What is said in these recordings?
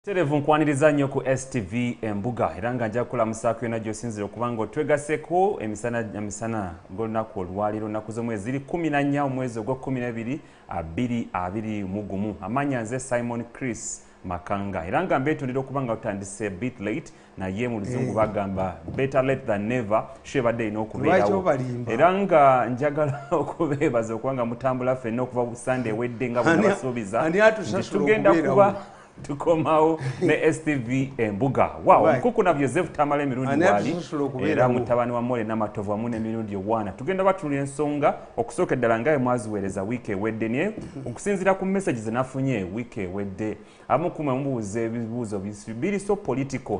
Televu nkwaniriza nnyo ku STV Embuga era nga nja kukulamusa kwena gy'osinzira okubanga otwegaseko emisana ng'olunaku olwaliro nnaku z'omwezi ziri 14 omwezi ogw'Okubiri 2021. Amanya nze Simon Chris Makanga era nga mbeetondera okubanga otandise a bit late naye mu luzungu bagamba better late than never shebadde ino okubeerawo era nga njagala okubeebaza okubanga mutambula ffenna okuva bu Sunday wedde nga bwe basuubiza tugenda kuba tukomawo ne STV Embuga. Wow, mkuku na Joseph Tamale Mirundi wali era mutabani wa Mole n'amatovu amu ne Mirundi yowana. Tugenda batunula ensonga okusooka eddala ngaye mwaziweereza wiiki ewedde naye okusinziira ku messages nafunye wiiki ewedde abamu kumwe mubuuza ebibuuzo biri so political.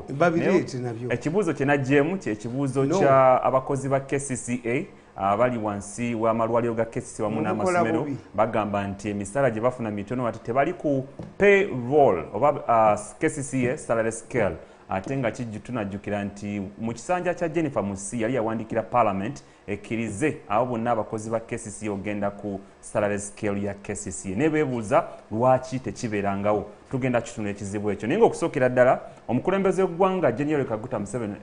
Ekibuuzo kye najjeemu kye kibuuzo kya abakozi ba KCCA abali wansi w'amalwaliro ga KCCA wamu n'amasomero bagamba nti emisala gye bafuna mitono ati tebali ku payroll oba KCCA salary scale ate nga tunajjukira nti mu kisanja kya Jennifer Musi yali yawandikira Parliament ekkirize abo bonna abakozi ba KCCA ogenda ku salary scale ya KCCA ne beebuuza lwaki tekibeerangawo. Tugenda kitunula ekizibu ekyo naye ng'okusookera ddala omukulembeze w'eggwanga General Kaguta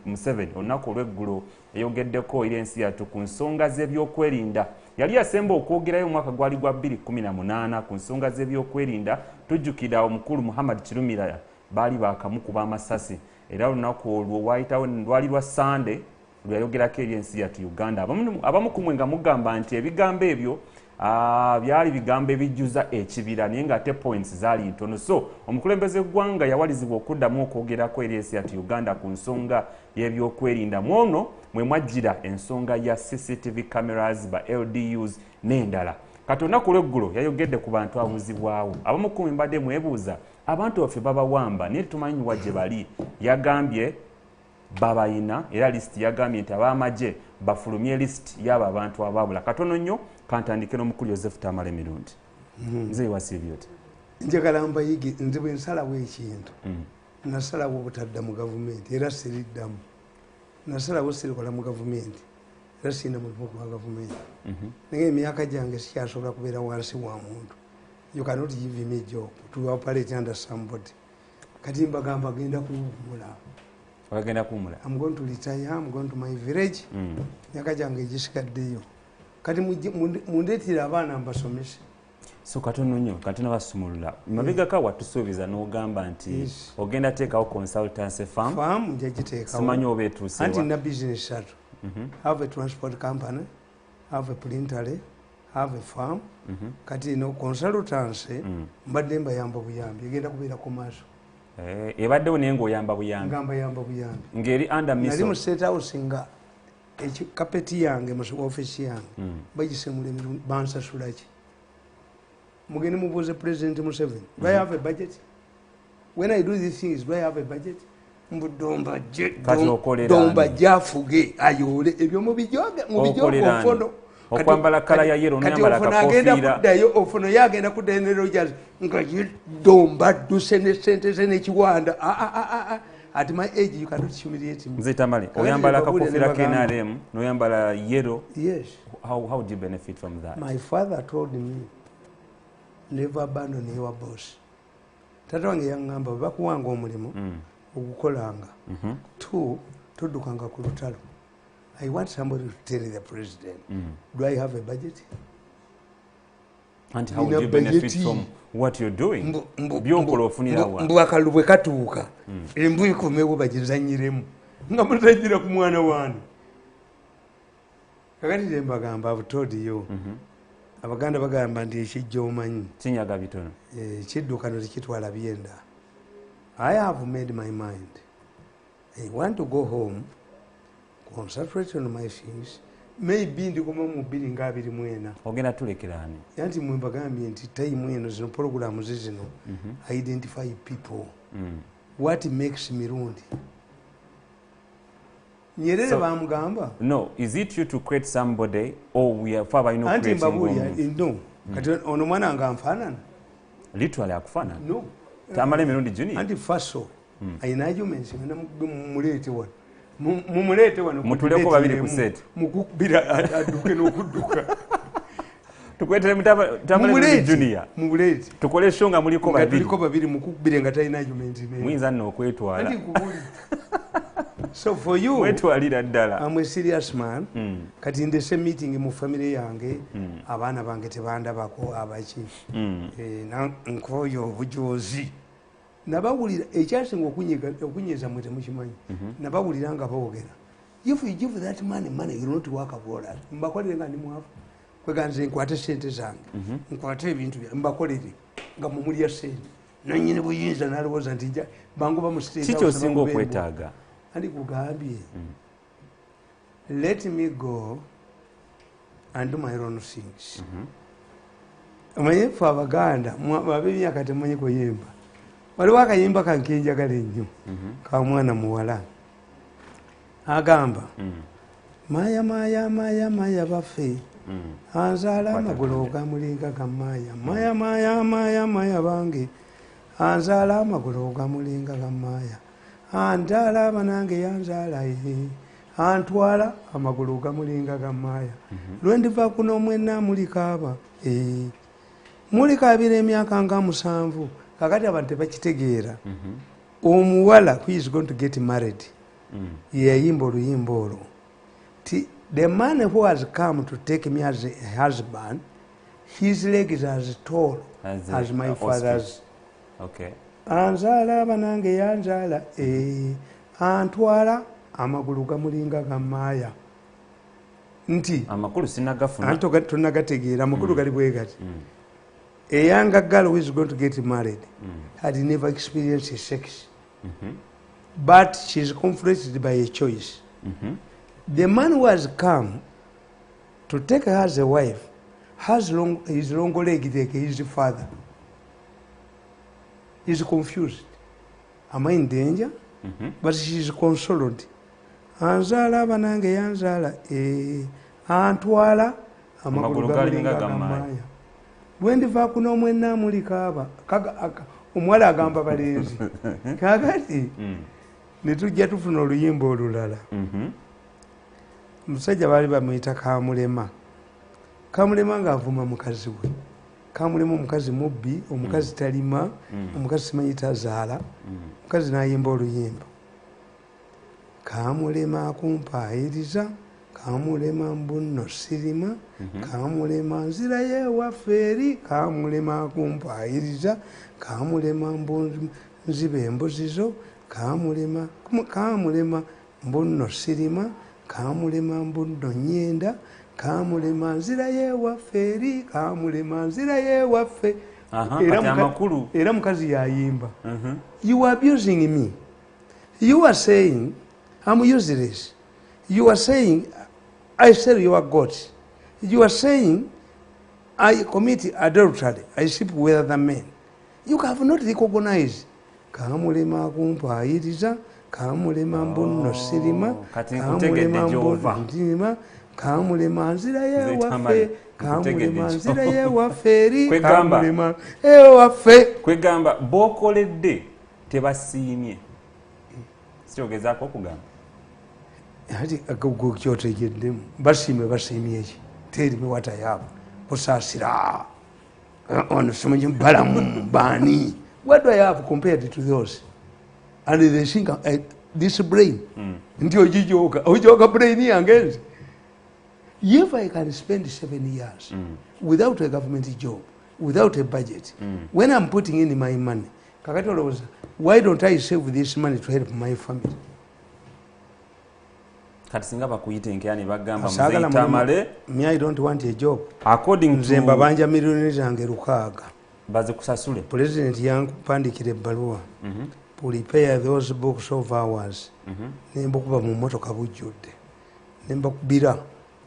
Museveni olunaku olw'eggulo eyogeddeko eri ensi yattu ku nsonga z'ebyokwerinda. Yali yasemba okwogerayo omwaka gwali gwa 2018 ku nsonga z'ebyokwerinda. Tujjukira omukulu Muhammad Kirumira baali baakamukuba amasasi era olunaku olwo waayitawo lwali lwa Sunday lwayogerako eri ensi yattu Uganda. Abamu kumwe nga mugamba nti ebigambo ebyo byali bigambo ebijjuza ekibira naye ng'ate points zaali ntono. So omukulembeze gwanga yawalizibwa okuddamu okwogerako eri ensi yattu Uganda ku nsonga y'ebyokwerinda. Mwono mwe mwajjira ensonga ya CCTV cameras ba LDUs n'endala. Kati olunaku lw'eggulo yayogedde ku bantu abuuzibwawo. Abamu kumwe mbadde mwebuuza abantu baffe babawamba naye tumanyi wa gye bali. Yagambye babayina era list yagambye nti ab'amagye bafulumye list y'abo abantu abaabula. Katono nnyo kantandike n'omukulu Joseph Tamale Mirundi. Nze wasiibyo oti njagala mbayige nze bwe nsalawo ekintu nasalawo obutadda mu gavumenti era siriddamu. Nasalawo sirikola mu gavumenti era sirina mulimu gwa gavumenti naye emyaka gyange sikyasobola kubeera wansi wa muntu. You cannot give me a job to operate under somebody. Kati mbagamba genda kuwumula. Wagenda kuwumula? I'm going to retire, I'm going to my village. Myaka gyange gisigaddeyo. Kati mundeetera abaana mbasomese. So katono nnyo katina basumulula mabegaka watusuubiza n'ogamba nti ogenda teekawo consultancy firm njagiteekawo simanyi oba etuuse anti nina business ssatu. Have a transport company, have a printer, have a farm. Kati no consultancy mbadde mbayamba buyambi egenda kubeera ku maaso. Ebaddewo naye ng'oyamba buyambi. Ngamba yamba buyambi. Ng'eri under miso. Nali mu state house nga kapeti yange mu office yange bagisemula emirundi bansasula ki. Mugende mubuuze President Museveni. Do I have a budget? When I do these things, do I have a budget? Domba jafuge ayole ebyo mubijoge ofono. Okwambala kala ya yero n'yambala kakofiira. Kuddayo ofono yagenda kudenero jazz nga domba dusene sente zene kiwanda. At my age you cannot humiliate me. Mzee Tamale, oyambala kakofiira KNRM n'oyambala yero. Yes. How do you benefit from that? My father told me never abandon your boss. Tata wange yangamba bakuwanga omulimu okukolanga. Two, toddukanga ku lutalo. I want somebody to tell the president, do I have a budget? And how do you benefit from what you're doing? Byonkola ofunira wa. Mbwakalu bwe katuuka. Embu ikomewo bagizanyiremu. Nga mutanyira ku mwana wange. Kakati mbagamba I've told you. Abaganda bagamba nti ekijja omanyi. Kinyaga bitono. Kiddukano tekitwala byenda. I have made my mind. I want to go home, concentrate on my things. Maybe ndikoma mu 2024. Ogenda tulekerani. Yanti mwe mbagambye nti time eno zino program zino identify people. What makes Mirundi? Nyerere bamugamba? No, is it you to create somebody or we are far by no creating? No. Kati ono mwana nga mfanana. Literally akufanana. No. Tamale Mirundi Junior. Anti faso. Aina arguments ngana mulete wano. Mumulete wano mutuleko babiri ku set. Mukubira aduke n'okudduka. Tukwetere Tamale Junior. Mubuleti. Tukole shonga muliko babiri. Tuliko babiri mukubire nga talina argument ne. Mwinza nno okwetwala. Andi kubuli. So for you, wetwalira ddala. I'm a serious man. Kati in the same meeting mu family yange, abaana bange tebandabako abaki. Na nkoyo obujozi. Nabawulira ekyasinga okunyeza mwete mukimanyi. Nabawulira nga boogera. If you give that money, you don't work for us. Mbakolere nga ndi mwavu. Kweganze nkwate sente zange. Nkwate ebintu bya mbakolere nga mumulya sente. Nanyine buyinza nalowooza nti bangu bamusiteeka. Kicho singo kwetaaga. Andi kugambye. Let me go and do my own things. Mwenye fa Abaganda, babebi yakate mwenye kuyimba. Waliwo akayimba kankenjagala ennyo. Ka mwana muwala. Agamba. Maya maya maya maya bafe. Anzala amagulu gamulinga gamaya. Maya maya maya maya bange. Anzala amagulu gamulinga gamaya. Andala banange yanzala antwala amagulu gamulinga gamaya. Lwendiva kuno mwenna mulikaaba. Mulikaabira emyaka nga 7. Kakati abantu tebakitegeera. Omuwala who is going to get married. Yeyimba oluyimba olwo. The man who has come to take me as a husband, his leg is as tall as my father's. Okay. Anzala banange yanzala antwala amagulu gamulinga gamaya. Nti amakulu sinagafuna. Anto tunagategeera amakulu gali bwe gati. A younger girl who is going to get married had never experienced sex. But she's confronted by a choice. The man who has come to take her as a wife has his long leg like his father. He's confused. Am I in danger? But she's consoled. Anzala banange yanzala antwala amagulu gamulinga gamaya. Bwendiva kuno mwenna mulikaaba. Omuwala agamba balenzi. Kakati netujja tufuna oluyimba olulala. Musajja bali bamuyita Kamulema. Kamulema ng'avuma mukazi we. Kamulema omukazi mubbi, omukazi talima, omukazi simanyi tazaala. Omukazi n'ayimba oluyimba. Kamulema akumpaayiriza, Kamulema mbunno sirima, Kamulema nzirayo ewaffe eri, Kamulema akumpaayiriza, Kamulema nziba embuzi zo, Kamulema mbunno sirima, Kamulema mbunno nyenda, Kamulema nzirayo ewaffe eri, Kamulema nzirayo ewaffe. Era mukazi yayimba. You are abusing me. You are saying I'm useless. You are saying I sell your goats. You are saying I commit adultery. I sleep with other men. You have not recognized. Kamulema akumpaayiriza, Kamulema mbunno sirima, Kamulema mbunno ndima, Kamulema nzirayo ewaffe, Kamulema nzirayo ewaffe eri, Kamulema ewaffe. Kwegamba b'okoledde tebasiimye. Siyogezaako okugamba. Ati kyotegeddemu basiimye ki? Tell me what I have. Busaasira. Ono simanyi balamu baani. What do I have compared to those? And they think this brain. Nti ojijoka brain yange. If I can spend 7 years without a government job, without a budget, when I'm putting in my money, why don't I save this money to help my family? Tamale, me, I don't want a job. According to Banja millionaires and Gerukaga. Bazikusasule. President Young Pandikire Balua. To repair those books of ours. Nembukuba mu motoka bujjudde. Nembakubira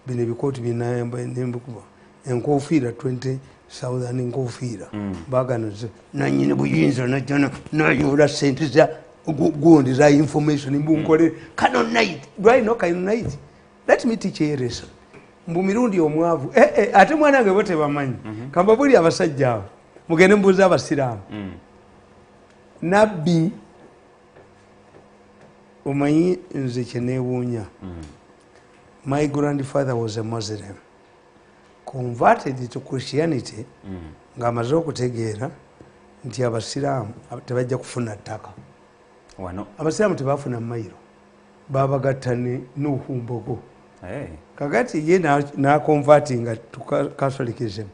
bino ebikooti binayamba nembukuba. Enkofiira 20,000 enkofiira. Baganoze nanyine buyinza najjana nayola sente za gundi za information mbunkole Kano night. Do I know Kano night? Let me teach you a lesson. Mbu Mirundi omwavu. Ate mwanange bote bamanyi. Kamba buli abasajja abo. Mugende mbuuza abasiraamu. Nabbi omanyi nze kye neewuunya. My grandfather was a Muslim. converted to Christianity ng'amaze okutegeera nti abasiraamu tebajja kufuna ttaka. Abasiraamu tebafuna mayiro, babagatta n'okumbogo. Kakati ye n'aconvertinga to Catholicism.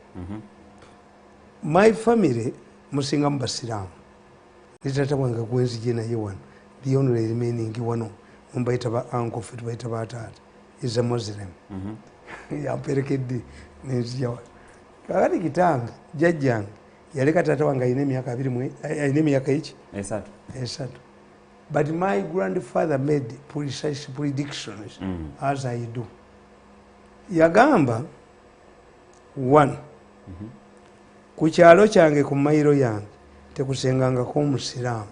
My family musinga mu basiraamu. Ne taata wange gwenzije naye wano, the only remaining wano mumbayita ba uncle ffe tubayita ba taata is a Muslim. Yamperekedde nenzija wano. Kakati kitange jjajjange yaleka taata wange alina emyaka 20 alina emyaka eki esatu. But my grandfather made precise predictions as I do. Yagamba one, ku kyalo kyange ku mayiro yange tekusengangako omusiraamu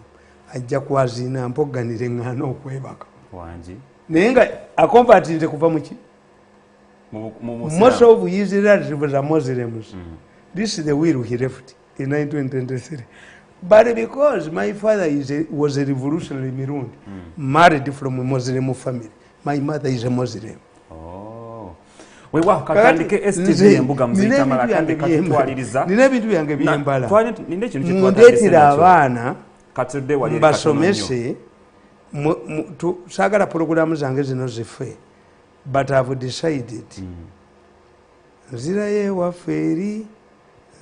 ajja kwazina mpogganire ng'ana okwebaka. Naye nga akonvatinte kuva muki? Most of his relatives are Muslims. This is the will he left in 1923. But because my father was a revolutionary Mirundi, married from a Muslim family, my mother is a Muslim. Wewa kakandike STV Embuga mzee Tamale kandi katwaliriza. Nina bintu byange byembala. Ninde kintu kitwatadde. Ndetira abaana katudde wali basomese sagala programu zange zino zife. But I've decided nzira ye waferi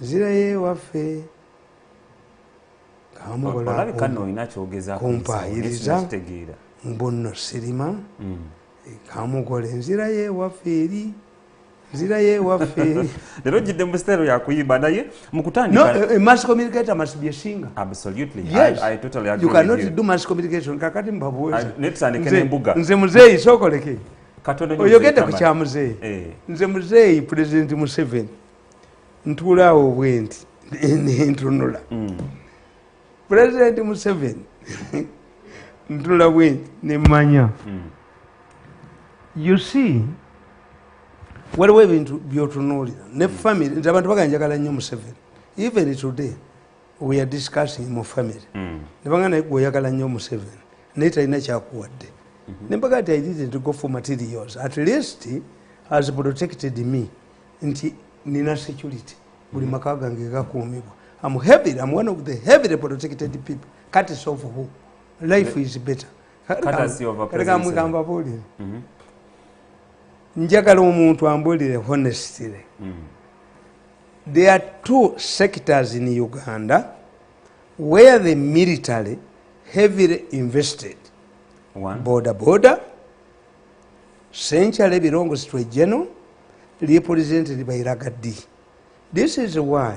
nzira ye wafe Olabe kano ina kyogeza kumpayiriza mbonno sirima kamugole nzira ye waferi nzira ye waferi. Lero jidde mu stereo ya kuyimba naye mukutandika. No, a mass communicator must be a singer. Absolutely. Yes. I totally agree. You cannot do mass communication kakati mbabuweza. Netandike Embuga. Nze muzeeyi sokoleke. Oyogedde ku kya muzeeyi. Nze muzeeyi President Museveni ntuulaawo bwenti ntunula. President Museveni ntula bwenti nemanya. You see, waliwo ebintu byotunuulira ne family nti abantu baganjagala nnyo Museveni. Even today we are discussing mu family. Ne banga naye gweoyagala nnyo Museveni naye talina kyakuwadde. Nembaga ati I didn't go for materials. At least has protected me. Nti nina security. Buli maka gange gakuumibwa. I'm one of the heavily protected people. Cut is off who? Life is better. Njagala omuntu ambulire honestly. There are two sectors in Uganda where the military heavily invested. One. Border, Central belongs to a general, represented by Ragadi. This is why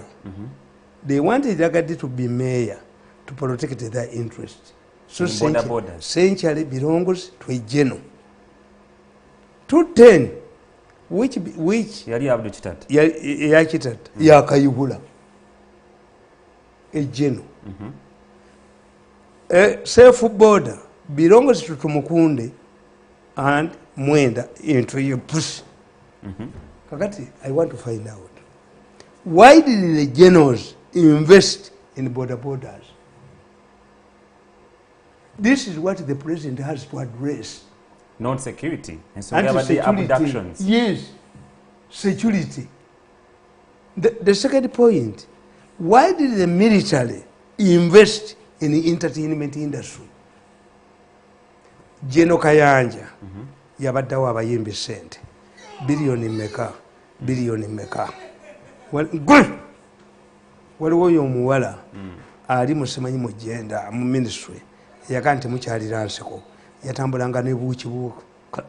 they wanted Ragadi to be mayor to protect their interests. So Central belongs to a general. 210, which yali abdu kitata. Ya kitata. Ya kayihula. A general. Safe border belongs to Tumukunde and Mwenda into your push. Kakati, I want to find out. Why did the generals invest in borders? This is what the president has to address. Not security. And so we have the abductions. Yes, security. The second point, why did the military invest in the entertainment industry? Jeno Kayanja yabaddawo abayimbi sente biliyoni meka waliwo oyo omuwala ali musimanyi mu genda mu ministry yaga nti mukyalira nseko yatambulanga ne buuki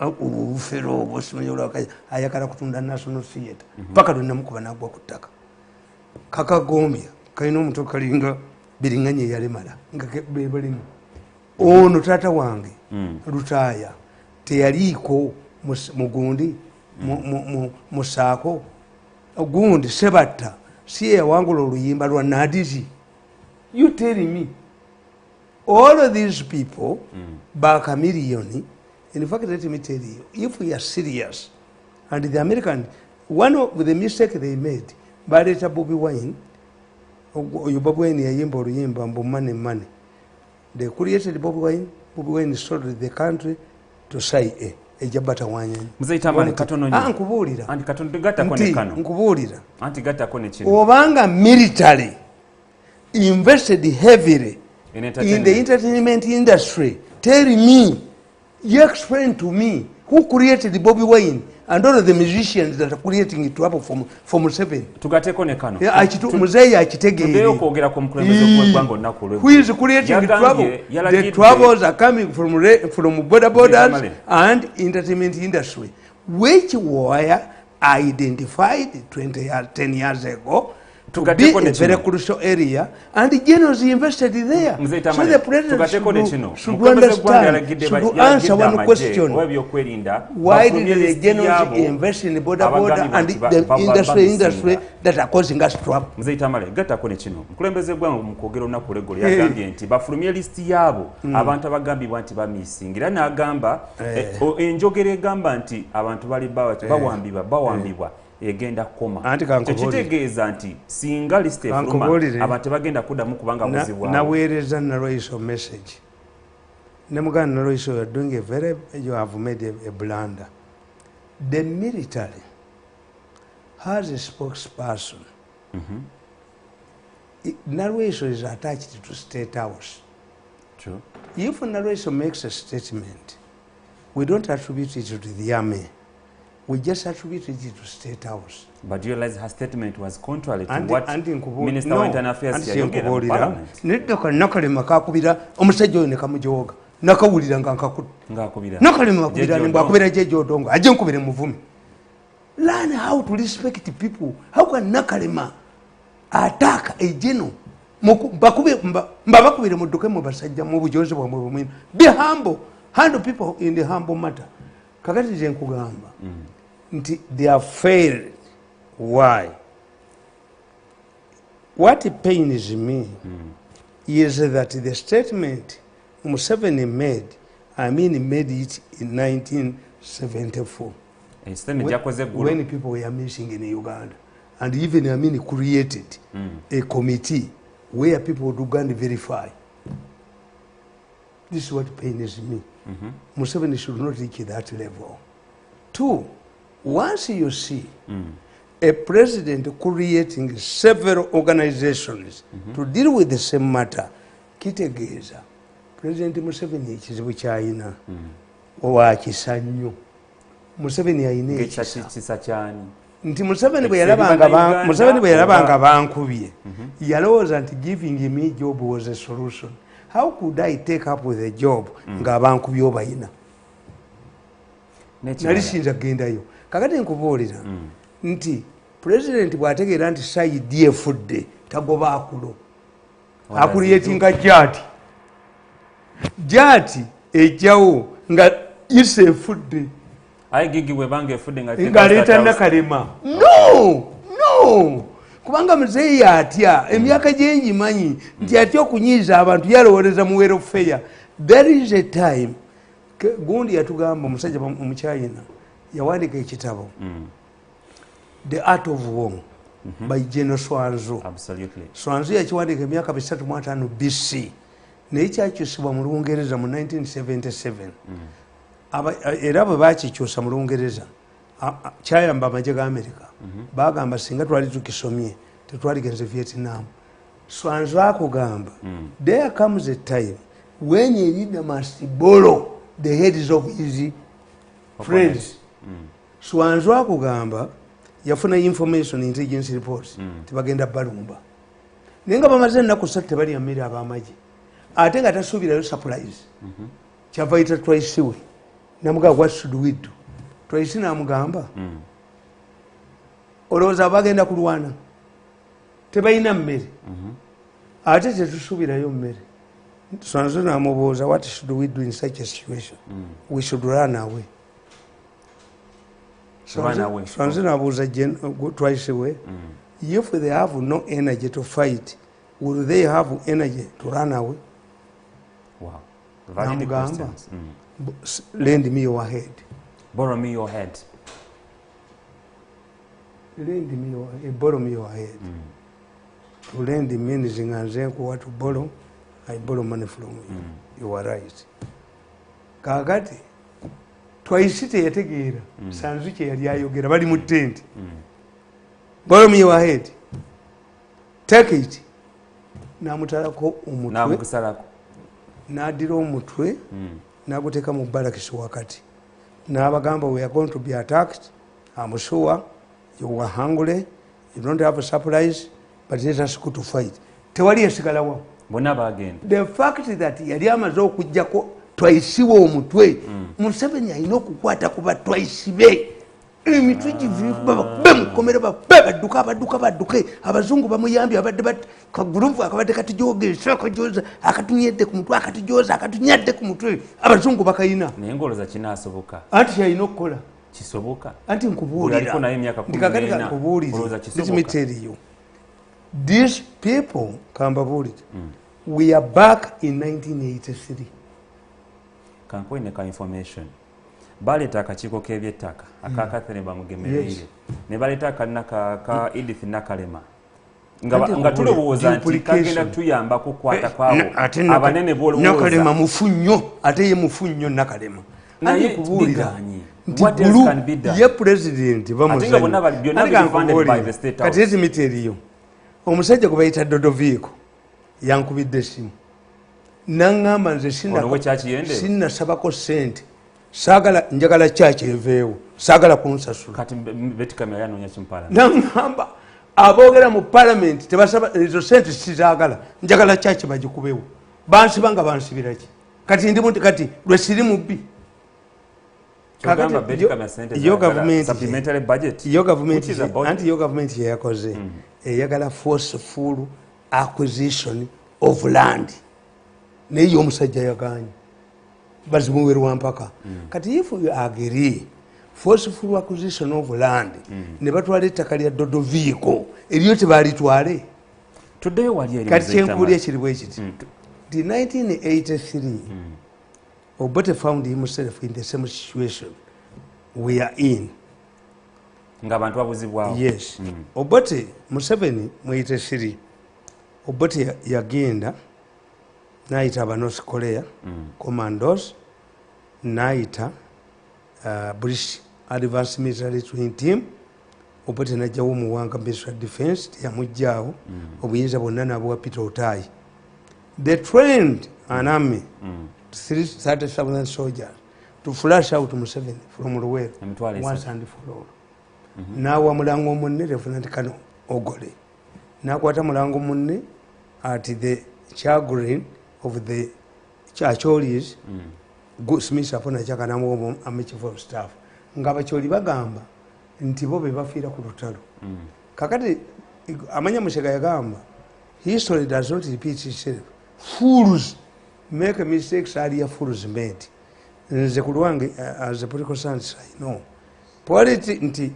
obufero obwosimanyi olwakaya ayagala kutunda national theatre paka lwenamukuba nagwa ku ttaka kakagombya kalina omutwe kalinga biringanya eyalemala nga bebalimu. Ono taata wange lutaaya teyaliiko mugundi musaako gundi sebatta si yawangula oluyimba lwa Nadizi. You tell me all of these people back a million. In fact, let me tell you, if we are serious, and the American, one of the mistake they made, baleta Bobby Wine, oyo Bobby Wine yayimba oluyimba mbu money. They created Bobby Wine. Bobby Wine sold the country to CIA. ejja batawanyanyi Mzee Tamale katono nyo nkubuulira anti katono tegattako ne kano nkubuulira anti gattako ne kino obanga military invested heavily in the entertainment industry, tell me, you explain to me who created Bobby Wine and all of the musicians that are creating trouble from Seven. Tugateko ne kano muzeeyi akitegeere okwogera ku mukulembeze gw'eggwanga olunaku olw'eggulo who is creating trouble. The troubles are coming from borders and entertainment industry, which were identified 10 years ago to be a very crucial area, and the generals invested there. So the president should understand, should answer one question: why did the generals invest in the border and the industry that are causing us trouble? Mzee Tamale gattako ne kino mukulembeze gw'eggwanga mu kwogera olunaku olw'eggulo yagambye nti bafulumye lisiti yaabo abantu abagambibwa nti bamisingira n'agamba enjogera egamba nti abantu bali bawambibwa egenda koma tekitegeeza nti singa lisite efuluma abantu tebagenda kuddamu kubanga buzibwawo naweereza nalwaiso message ne muganda nalwaiso you have made a blunder. The military has a spokesperson. Nalwaiso is attached to State House. True. If Nalwaiso makes a statement, we don't attribute it to the army. We just attributed it to State House. But you realize her statement was contrary to what Minister of Internal Affairs said in Parliament. Neddoka nakalema kakubira omusajja oyo ne kamujooga nakawulira nga nkakubira nakalema akubira ne mbakubira jeje odongo ajje nkubire muvumi. Learn how to respect people. How can nakalema attack a general? Mbakubire mudduke mu basajja mu bujozi bwamwe bumwino. Be humble. Handle people in the humble matter. Kakati nze nkugamba nti they are failed. Why? What pains me is that the statement Museveni made it in 1974 when people were missing in Uganda, and even created a committee where people would go and verify. This is what pains me. Museveni should not reach that level. 2, once you see a president creating several organizations to deal with the same matter, kitegeeza President Museveni ekizibu kyayina owakisa nnyo. Museveni ayina ekisa kyani nti Museveni bwe yalabanga bankubye yalowooza nti giving me job was a solution. How could I take up with a job nga bankubye obayina? Nali siyinza kugendayo. Kakati nkubuulira nti president bw'ategeera nti sayidi efudde tagoba akulo akuliyetinga jaati ejjawo nga ise efudde ng'aleeta nakalema. No! Kubanga muzeeyi atya emyaka gye ngimanyi nti atya okunyiiza abantu yalowooleza mu welfare. There is a time gundi yatugamba omusajja omukyayina yawandiika ekitabo The Art of War by General Swanzu. Swanzu yakiwandiika emyaka 305 BC naye kyakyusibwa mu Lungereza mu 1977 era bwe bakikyusa mu Lungereza kyayamba amagye ga America. Bagamba singa twali tukisomye tetwaligenze Vietnam. Swanzu akugamba there comes a time when a leader must borrow the heads of his friends. Swanzu akugamba yafuna information intelligence reports tebagenda balumba naye nga bamaze ennaku 3 tebalya mmere ab'amagye ate nga tasuubirayo surprise. Kyava yita Twice we namugamba what should we do? Twice namugamba olowooza bagenda kulwana tebalina mmere ate tetusuubirayo mmere. Swanzu namubuuza what should we do in such a situation? We should run away. Swanzu nabuuza Twice we if they have no energy to fight, will they have energy to run away? Wow. Namugamba lend me your head. Borrow me your head. Lend me your head. Borrow me your head. To lend means nga nze nkuwa to borrow. I borrow money from you. You are right. Kakati twaisi teyategeera Sanzu kye yali ayogera bali mu tent follow me your head take it namutalako omutwe n'addira omutwe n'aguteeka mu balakisi wakati n'abagamba we are going to be attacked I'm sure you were hungry you don't have a surprise but let us go to fight tewali yasigalawo bonna bagenda the fact that yali amaze okujjako twaisiwe omutwe Museveni alina okukwata ku batwaisi be emitwe giviba mukomere badduke abazungu bamuyambye abadde kaguruvu akabadde katujogesa akatunyedde ku mutwe akatunyadde ku mutwe abazungu bakayina naye ngoloza kinaasoboka anti kyalina okukola kisoboka anti nkubuulira let me tell you these people kambabuulire we are back in 1983 kankwine ka information baleta akakiiko k'ebyettaka aka Catherine bamugemereire ne baleta akalina ka Edith Nakalema nga tulowooza nti kagenda tuyamba kukwata kwawo abanene b'olowooza Nakalema mufu nnyo ate ye mufu nnyo Nakalema naye kubuulira ye president kati ezimiteriyo omusajja gwe bayita Dodoviiko yankubidde essimu naŋŋamba nze sinnasabako ssente saagala njagala kyaki eveewo saagala kunsasula naŋŋamba aboogera mu palamenti tebasaba ezo sente sizaagala njagala kyaki bagikubewo bansiba nga bansibiraki kati ndi muti kati lwe siri mubbi yo gavumenti yeyakoze eyagala forceful acquisition of land naye yo omusajja yaganye bazimuwerwa mpaka kati if you agree forceful acquisition of land ne batwala ettaka lya Dodoviiko eryo tebalitwale kati kyenkuulya kiri bwe kiti the 1983 Obote found himself in the same situation we are in nga bantu babuzibwawo yes Obote Museveni mu 83 Obote yagenda naita aba North Korea commandos naita British Advanced Military Training Team Obote najjawo muwanga Ministry of Defense yamujjaawo obuyinza bwonna n'abuwa Peter Otayi they trained an army 30,000 soldiers to flash out Museveni from Luweero once and for all n'awa mulango munne Lieutenant Colonel Ogole n'akwata mulango munne at the chagrin of the Chacholis Smith apona chaka namuwa Chief of Staff nga Bacholi bagamba nti bo be bafiira ku lutalo kakati amanya Mushega yagamba history does not repeat itself fools make mistakes earlier fools made nze ku lwange as a political science I know politics nti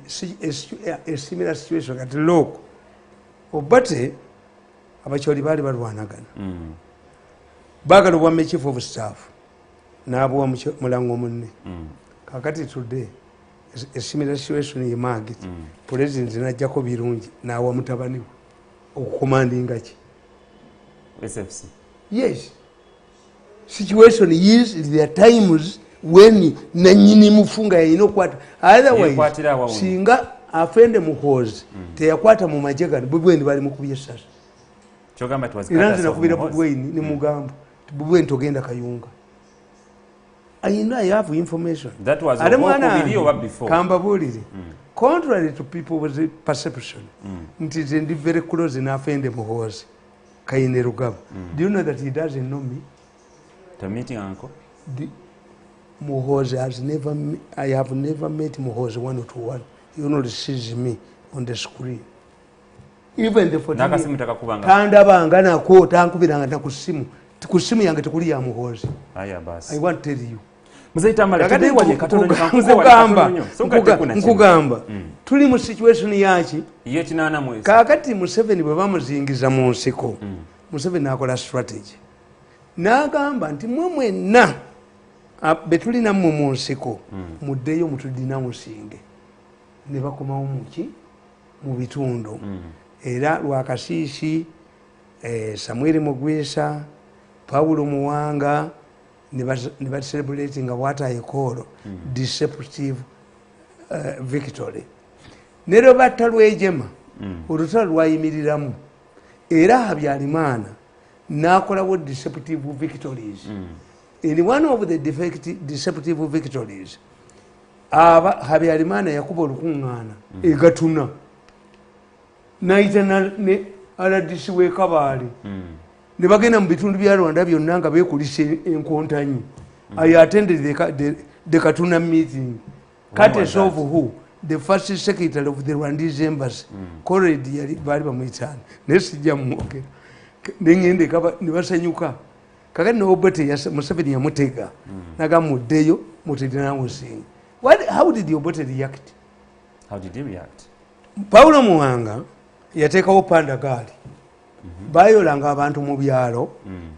a similar situation kati look Obote Abacholi bali balwanagana bagala obwa Chief of Staff n'abuwa mulango munne kakati today a similar situation ye Margaret president najjako birungi n'awa mutabani we okukomandinga ki SFC yes situation is there are times when nanyini mufunga yino kwata otherwise singa afende muhozi teyakwata mu majegani bubweni bali mukubye sasa chogamba twas iranze nakubira bubweni ni mugamba bubweni togenda kayunga I have information that was video before kamba bulire contrary to people's perception nti ndi very close na afende muhozi Kaine Rugaba do you know that he doesn't know me the meeting uncle Muhozi has never I have never met Muhozi 1-to-1 he only sees me on the screen even the photo tandabanga nako tankubiranga nakusimu kusimu yange tekuli ya Muhozi aya basi I want to tell you Mzee Tamale kati waje katono nkugamba tuli mu situation yaki ye kinana mwezi kakati Museveni bwe bamuzingiza mu nsiko Museveni akola strategy n'agamba nti mwenna betulina mu nsiko muddeyo mutudina musinge ne bakomawo muki mu bitundu era Lwakasiisi Samuel Mugwisa Paulo Muwanga ne celebrating what I call deceptive victory. Ne lwebatta lwejema olutalo lwayimiriramu era Habyarimana n'akolawo deceptive victories. In one of the deceptive victories Habyarimana yakuba olukuŋŋaana egatuna n'ayita ne RDC w'e Kabaale ne bagenda mu bitundu bya Rwanda byonna nga beekulisa enkontanyi. I attended the Katuna meeting. Courtesy of who? The first secretary of the Rwandese embassy. Already baali bamuyitaana naye sijja mwogera nengende ne basanyuka. Kakati n'Obote Museveni yamutega naga muddeyo mutedinawusinga. How did Obote react? How did he react? Paulo Muwanga yateekawo pandagaali. Bayolanga abantu mu byalo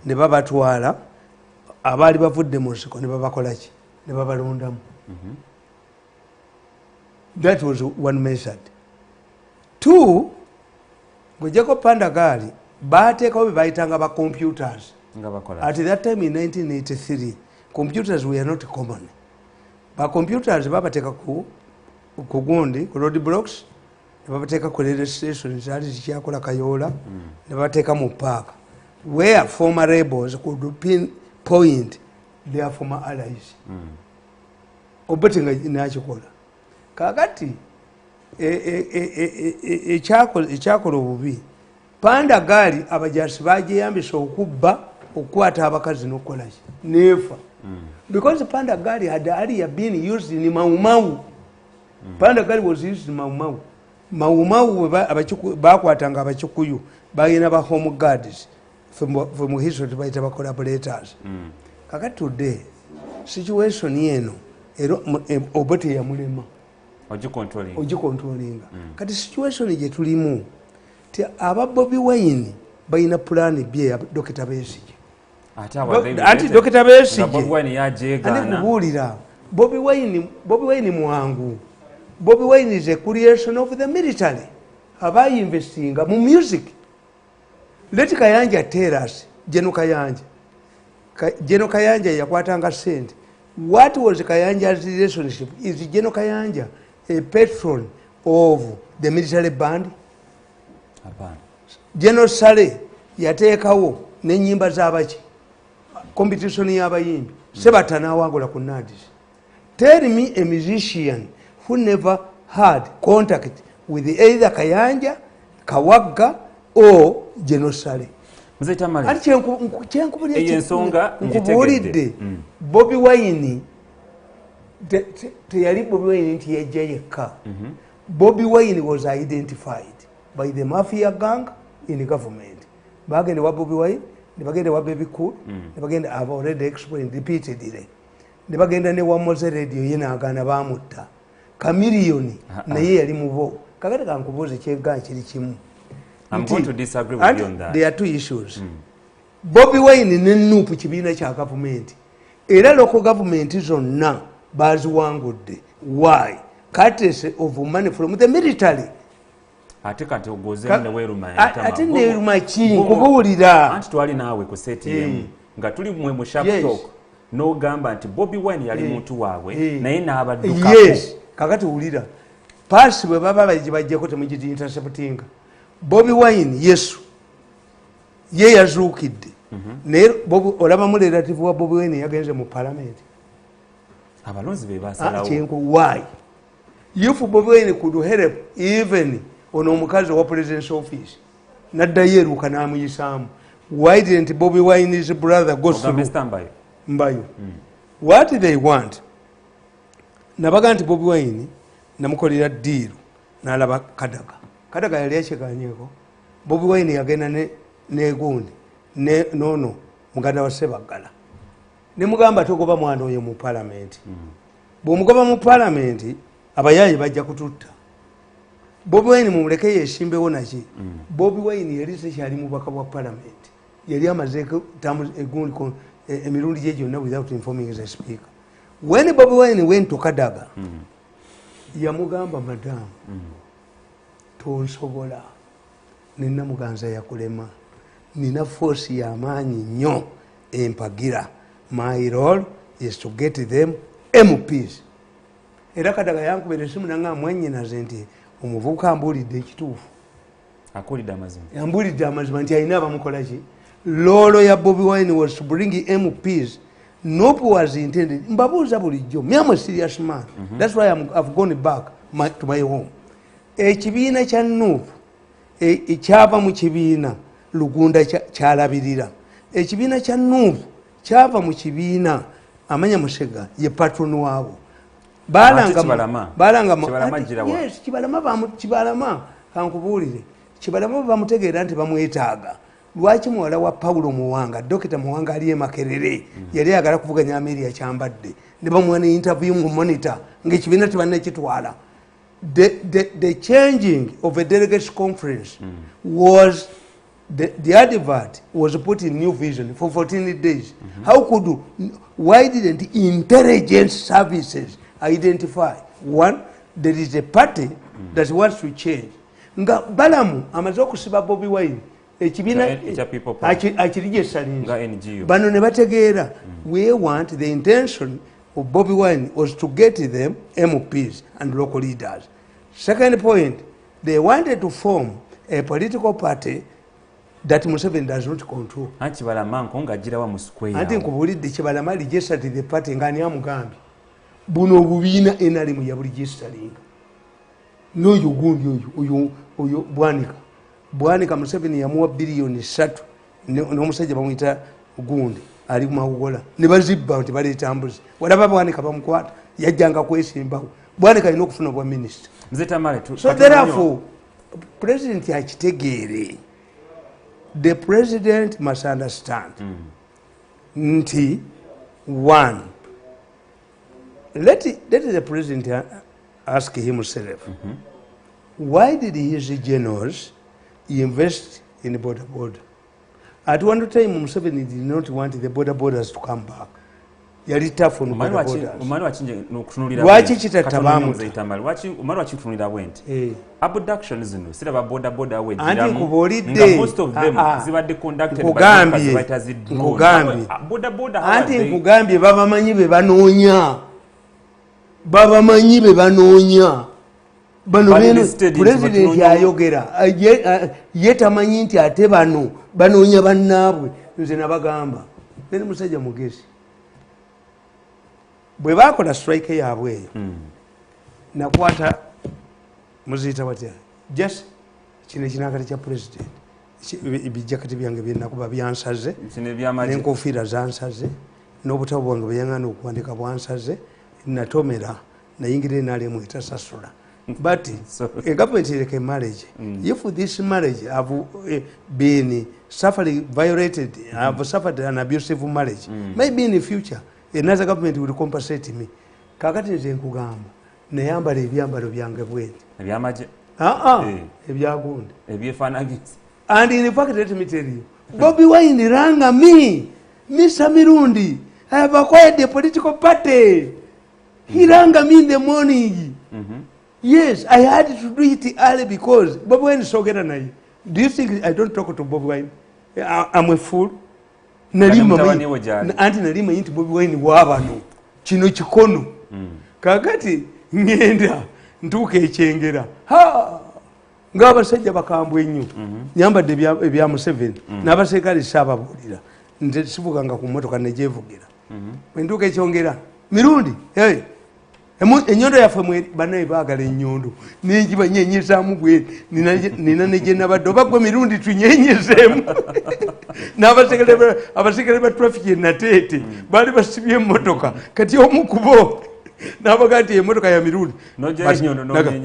ne babatwala abaali bavudde mu nsiko ne babakolaki ne babalondamu. That was one method. Two, ng'ojjako pandagaali baateekawo be bayitanga ba computers. At that time in 1983 computers were not common. Ba computers babateeka ku gundi ku road blocks ne babateeka ku railway station zaali zikyakola kayoola ne babateeka mu park where former rebels could pinpoint their former allies. Obote nga nakikola kakati ekyakola obubi pandagaali abajasi bagyeyambisa okubba okukwata abakazi n'okukolaki neefa. Because pandagaali had earlier been used in Mau Mau. Pandagaali was used in Mau Mau. Mau Mau bakwatanga abakikuyu balina ba home guards from history tubayita ba collaborators. Kakati today situation yeno era Obote yamulema ogicontrollinga. Kati situation gye tulimu ti aba Bobi Wine balina plan B ya Dr. Besigye. Anti Dr. Besigye kubuulira Bobi Wine mwangu. Bobi Wine is a creation of the military. Abayi investinga mu music. Let Kayanja tell us, General Kayanja yakwatanga sente. What was Kayanja's relationship? Is General Kayanja a patron of the military band? General Sale yateekawo n'ennyimba z'abaki competition y'abayimbi Sebata n'awangula ku Nadis. Tell me a musician who never had contact with either Kayanja, Kawagga or General Sale. Mzee Tamale. Ati nkubuulidde Bobi Wine teyali Bobi Wine nti yajja yekka. Bobi Wine was identified by the mafia gang in the government. Bagenda wa Bobi Wine, ne bagenda wa Baby Cool, ne bagenda I've already explained repeatedly. Ne bagenda ne wa Moze Radio yena agana bamutta. Kamiliyoni naye yali mubo. Kakati kankubuuze kyegga kiri kimu. I'm going to disagree with you on that. There are two issues. Bobi Wine ne Nuupu kibiina kya government. Era local government zonna baziwangudde. Why? Courtesy of money from the military. Ate kati ogoze ne weruma yatama. Ate ne weruma ki nkubuulira. Anti twali naawe ku ATM nga tuli mu sharp talk. No gamba nti Bobi Wine yali muntu waabwe naye n'abaddukako. Yes. Kakati wulira. Paasi bwe baba bajjako temugiti interceptinga. Bobi Wine Yesu ye yazuukidde. Naye olaba relative wa Bobi Wine yagenze mu parliament. Abalonzi be basalawo. Why? If Bobi Wine could help even ono omukazi wa president's office naddayo eruuka n'amuyisaamu. Why didn't Bobi Wine's brother go through Mbayo? What they want? Nabaga nti Bobi Wine namukolera deal n'alaba Kadaga. Kadaga yali yakiganyeko. Bobi Wine yagenda ne gundi ne nono muganda wa Sebagala. Ne mugamba togoba mwana oyo mu parliament. Bw'omugoba mu parliament abayayi bajja kututta. Bobi Wine mumuleke yesimbewo naki. Bobi Wine yali sekyali mubaka wa parliament. Yali amaze egundi emirundi gye gyonna without informing the speaker. When Bobi Wine went to Kadaga, yamugamba madam, tonsobola, nina muganza yakulema, nina force y'amaanyi nnyo empagira, my role is to get them MPs. Era Kadaga yankubira esimu nanga mwanyinaze nti omuvubuka ambulidde ekituufu. Akulidde amazima. Ambulidde amazima nti alina abamukola ki. Lolo ya Bobi Wine was to bring MPs. Nope was intended. Mbabuuza bulijjo. Me am a serious man. That's why I've gone back to my home. Ekibiina kya Nope ekyava mu kibiina Lugunda kyalabirira. Ekibiina kya Nope kyava mu kibiina Amanya Musega ye patron waabo. Yes, Kibalama kankubuulire. Kibalama bamutegeera nti bamwetaaga. Lwaki muwala wa Paulo Muwanga, Dr. Muwanga aliye Makerere, yali agala kuvuganya Amelia kyambadde. Ne bamuwa ne interview mu monitor ng'ekibiina tebanne kitwala. The changing of a delegates conference was the advert was put in New Vision for 14 days. Why didn't intelligence services identify? One, there is a party that wants to change. Nga Balamu amaze okusiba Bobi Wine ekibiina akirigesalinga bano ne bategeera we want the intention of Bobi Wine was to get them MPs and local leaders. Second point, they wanted to form a political party that Museveni does not control. Kibalama ng'agirawa mu square. Anti nkubulidde Kibalama registered the party ng'ani amugambye buno obubiina NRM yaburegisteringa n'oyo gundi oyo Bwanika Museveni yamuwa biliyoni 3 n'omusajja bamuyita gundi ali ku Mawugola ne bazibba nti baleeta mbuzi walaba Bwanika bamukwata yajjanga kwesimbawo Bwanika alina okufuna bwa minisita. So therefore president akitegeere. The president must understand nti one, let the president ask himself why did his generals invest in border? At one time Museveni did not want the borders to come back. Yali tough on border borders. Lwaki kitatabamu kutunulira bwenti abduction zino siraba border anti kubolidde most of them zibadde conducted by anti nkugambye babamanyi be banoonya bano beno president ayogera ye tamanyi nti ate bano banoonya bannaabwe. Nze nabagamba bene musajja mugezi bwe bakola strike yaabwe eyo nakwata muziyita batya just kino ekinakati kya president ebijakati byange byenakuba byansaze n'enkofiira zansaze n'obutabo bwange bweyaŋŋana okuwandika bwansaze natomera nayingira enaalemu etasasula. But a government like a marriage, if this marriage have been violated, have suffered an abusive marriage, maybe in the future another government will compensate me. Kakati nze nkugamba nayambala ebyambalo byange bwenti ebyamaje ebyagundi ebyefaanagisi. And in fact, let me tell you, Bobi Wine rang me, Mr. Mirundi, I have acquired the political party. He rang me in the morning. Yes, I had to do it early because Bobi Wine is so good. Do you think I don't talk to Bobi Wine? I'm a fool. Anti nalima yinti Bobi Wine wabano kino kikono kakati ngenda ntuuka ekyengera ng'abasajja bakambwe ennyo nyambadde ebya Museveni n'abaserikale saababuulira nze sivuganga ku mmotoka negyevugira bwe ntuuka ekyongera Mirundi ennyondo yaffe bannaye baagala ennyondo nengibanyenyezaamu bwe nina negye nabadde oba gwe Mirundi tunyenyezeemu n'abasekale ba traffic enateete baali basibye emmotoka kati omu kubo n'abaga nti emmotoka ya Mirundi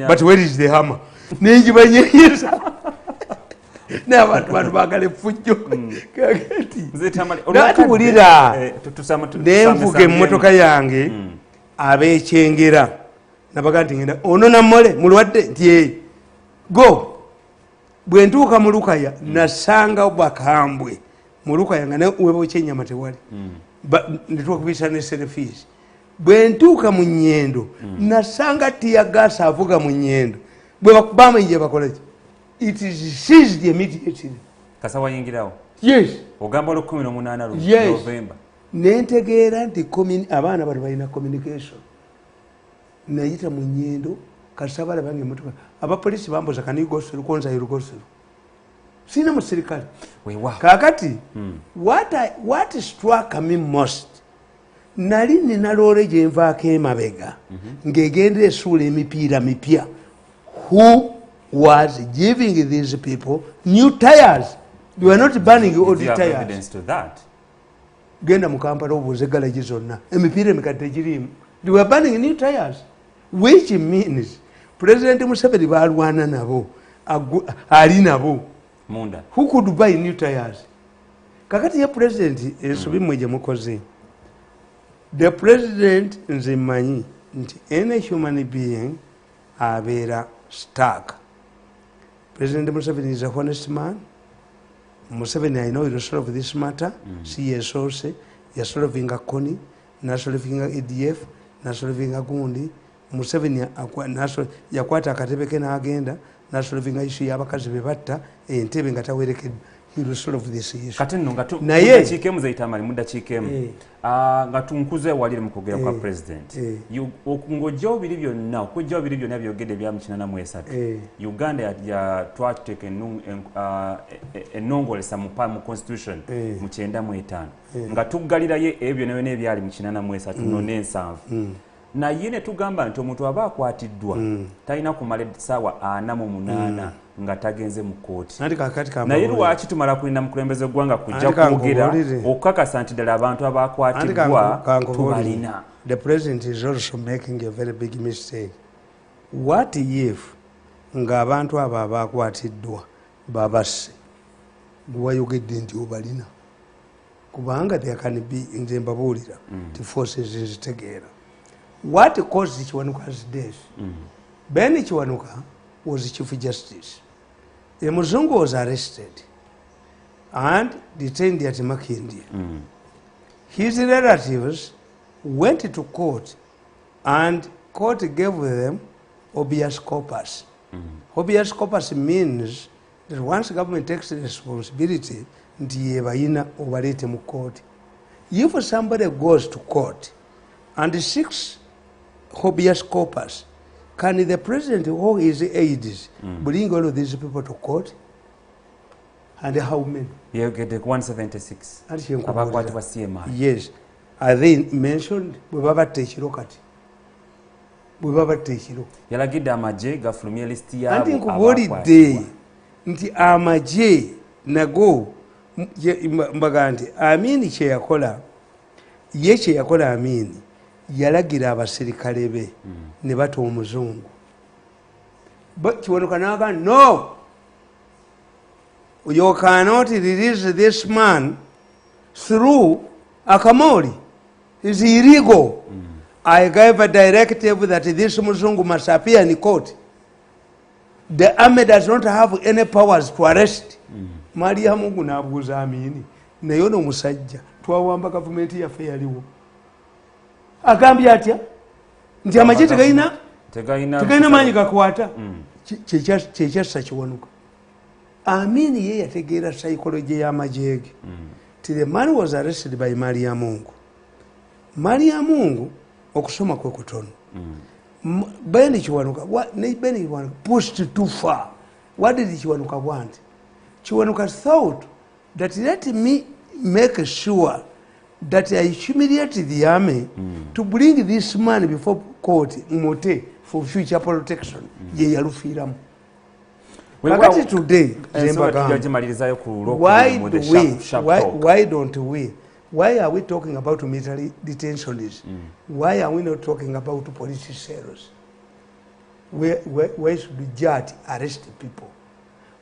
but where is the hammer nengibanyenyeza n'abantu baagala effujjo kakati natubulira nenvuga emmotoka yange abekyengera nabaga nti ngenda ono nammole mulwadde nti go bwe ntuuka mu Lukaya nasanga bakambwe mu Lukaya nga webokya ennyama tewali netuwakubisa ne serefisi. Bwe ntuuka mu Nnyendo nasanga tiyagasa avuga mu Nnyendo bwe bakubamanyi bakola ki it is seized immediately. Kasa wayingirawo yes ogamba 18 November nentegeera nti abaana bano balina communication nayita mu nyendo kasabala bange motoka abapolisi bambuza kanigosero konza irugosero sina musirikale kakati what struck me most nali nina loole gye nvaako emabega ng'egenda esuula emipiira mipya who was giving these people new tires. They were not burning old tires. Evidence to that? Genda mu Kampala obuuze galaji zonna emipiira emikadde girimu. They were burning new tires, which means President Museveni balwana nabo ali nabo munda who could buy new tires. Kakati ya president ensobi mweje mukoze. The president nze mmanyi nti any human being abeera stuck. President Museveni is a honest man. Museveni, I know he will solve this matter. CSOC, he is solving a CONI, solving a EDF, solving a Gundi. Museveni yakwata akatebe ke n'agenda solving issue y'abakazi be batta entebe nga tawerekedde. He will solve this issue. Kati nno naye chikemu za Tamale muda chikemu nga tunkuze walire mukogera kwa president ng'ojjawo biri byonna okujjawo biri byonna byogedde bya mu 83 Uganda ya twateka ennongolesa mu constitution mu 95 nga tuggalirayo ebyo byonna ebyali mu 83 n'ensanvu naye ne tugamba nti omuntu aba akwatiddwa talina kumala essaawa 48 nga tagenze mu kooti naye lwaki tumala kulina mukulembeze gwanga kujja kwogera okukakasa nti ddala abantu abakwatiddwa tubalina. The president is also making a very big mistake. What if ng'abantu abo abakwatiddwa babasse gwayogedde nti obalina kubanga there can be nze mbabuulira ti forces nzitegeera. What caused Kiwanuka's death? Ben Kiwanuka was Chief Justice. A Muzungu was arrested and detained at Makindye. His relatives went to court and court gave them habeas corpus. Habeas corpus means that once government takes the responsibility, ndiye bayina obalete mu court. If somebody goes to court and seeks habeas corpus, can the president or his aides bring all of these people to court? And how many? You get 176. Abakwatibwa CMI. Yes. Are they mentioned? Bwebabatta ekiro kati. Bwebabatta ekiro. Yalagidde amaje gafulumye list yabo. Anti nkubuulidde nti amaje nago mbaga nti Amini kye yakola ye kye yakola Amini yalagira abasirikale be ne bata omuzungu. Kiwanuka n'agamba no, you cannot release this man through Akamori. It's illegal. I gave a directive that this Muzungu must appear in court. The army does not have any powers to arrest. Maria Mungu n'abuuza Amini naye ono musajja twawamba gavumenti yaffe yaliwo agambye atya nti amagye tegalina maanyi gakwata kyekyassa Kiwanuka. Amini ye yategeera psychology y'amagye ge. The man was arrested by Maria Mungu. Maria Mungu okusoma kwe kutono. Ben Kiwanuka pushed too far. What did Kiwanuka want? Kiwanuka thought that let me make sure that I humiliate the army to bring this man before court Mote for future protection. Ye yalufiiramu. Kakati today, why are we talking about military detentions? Why are we not talking about police cells? Where should the judge arrest people?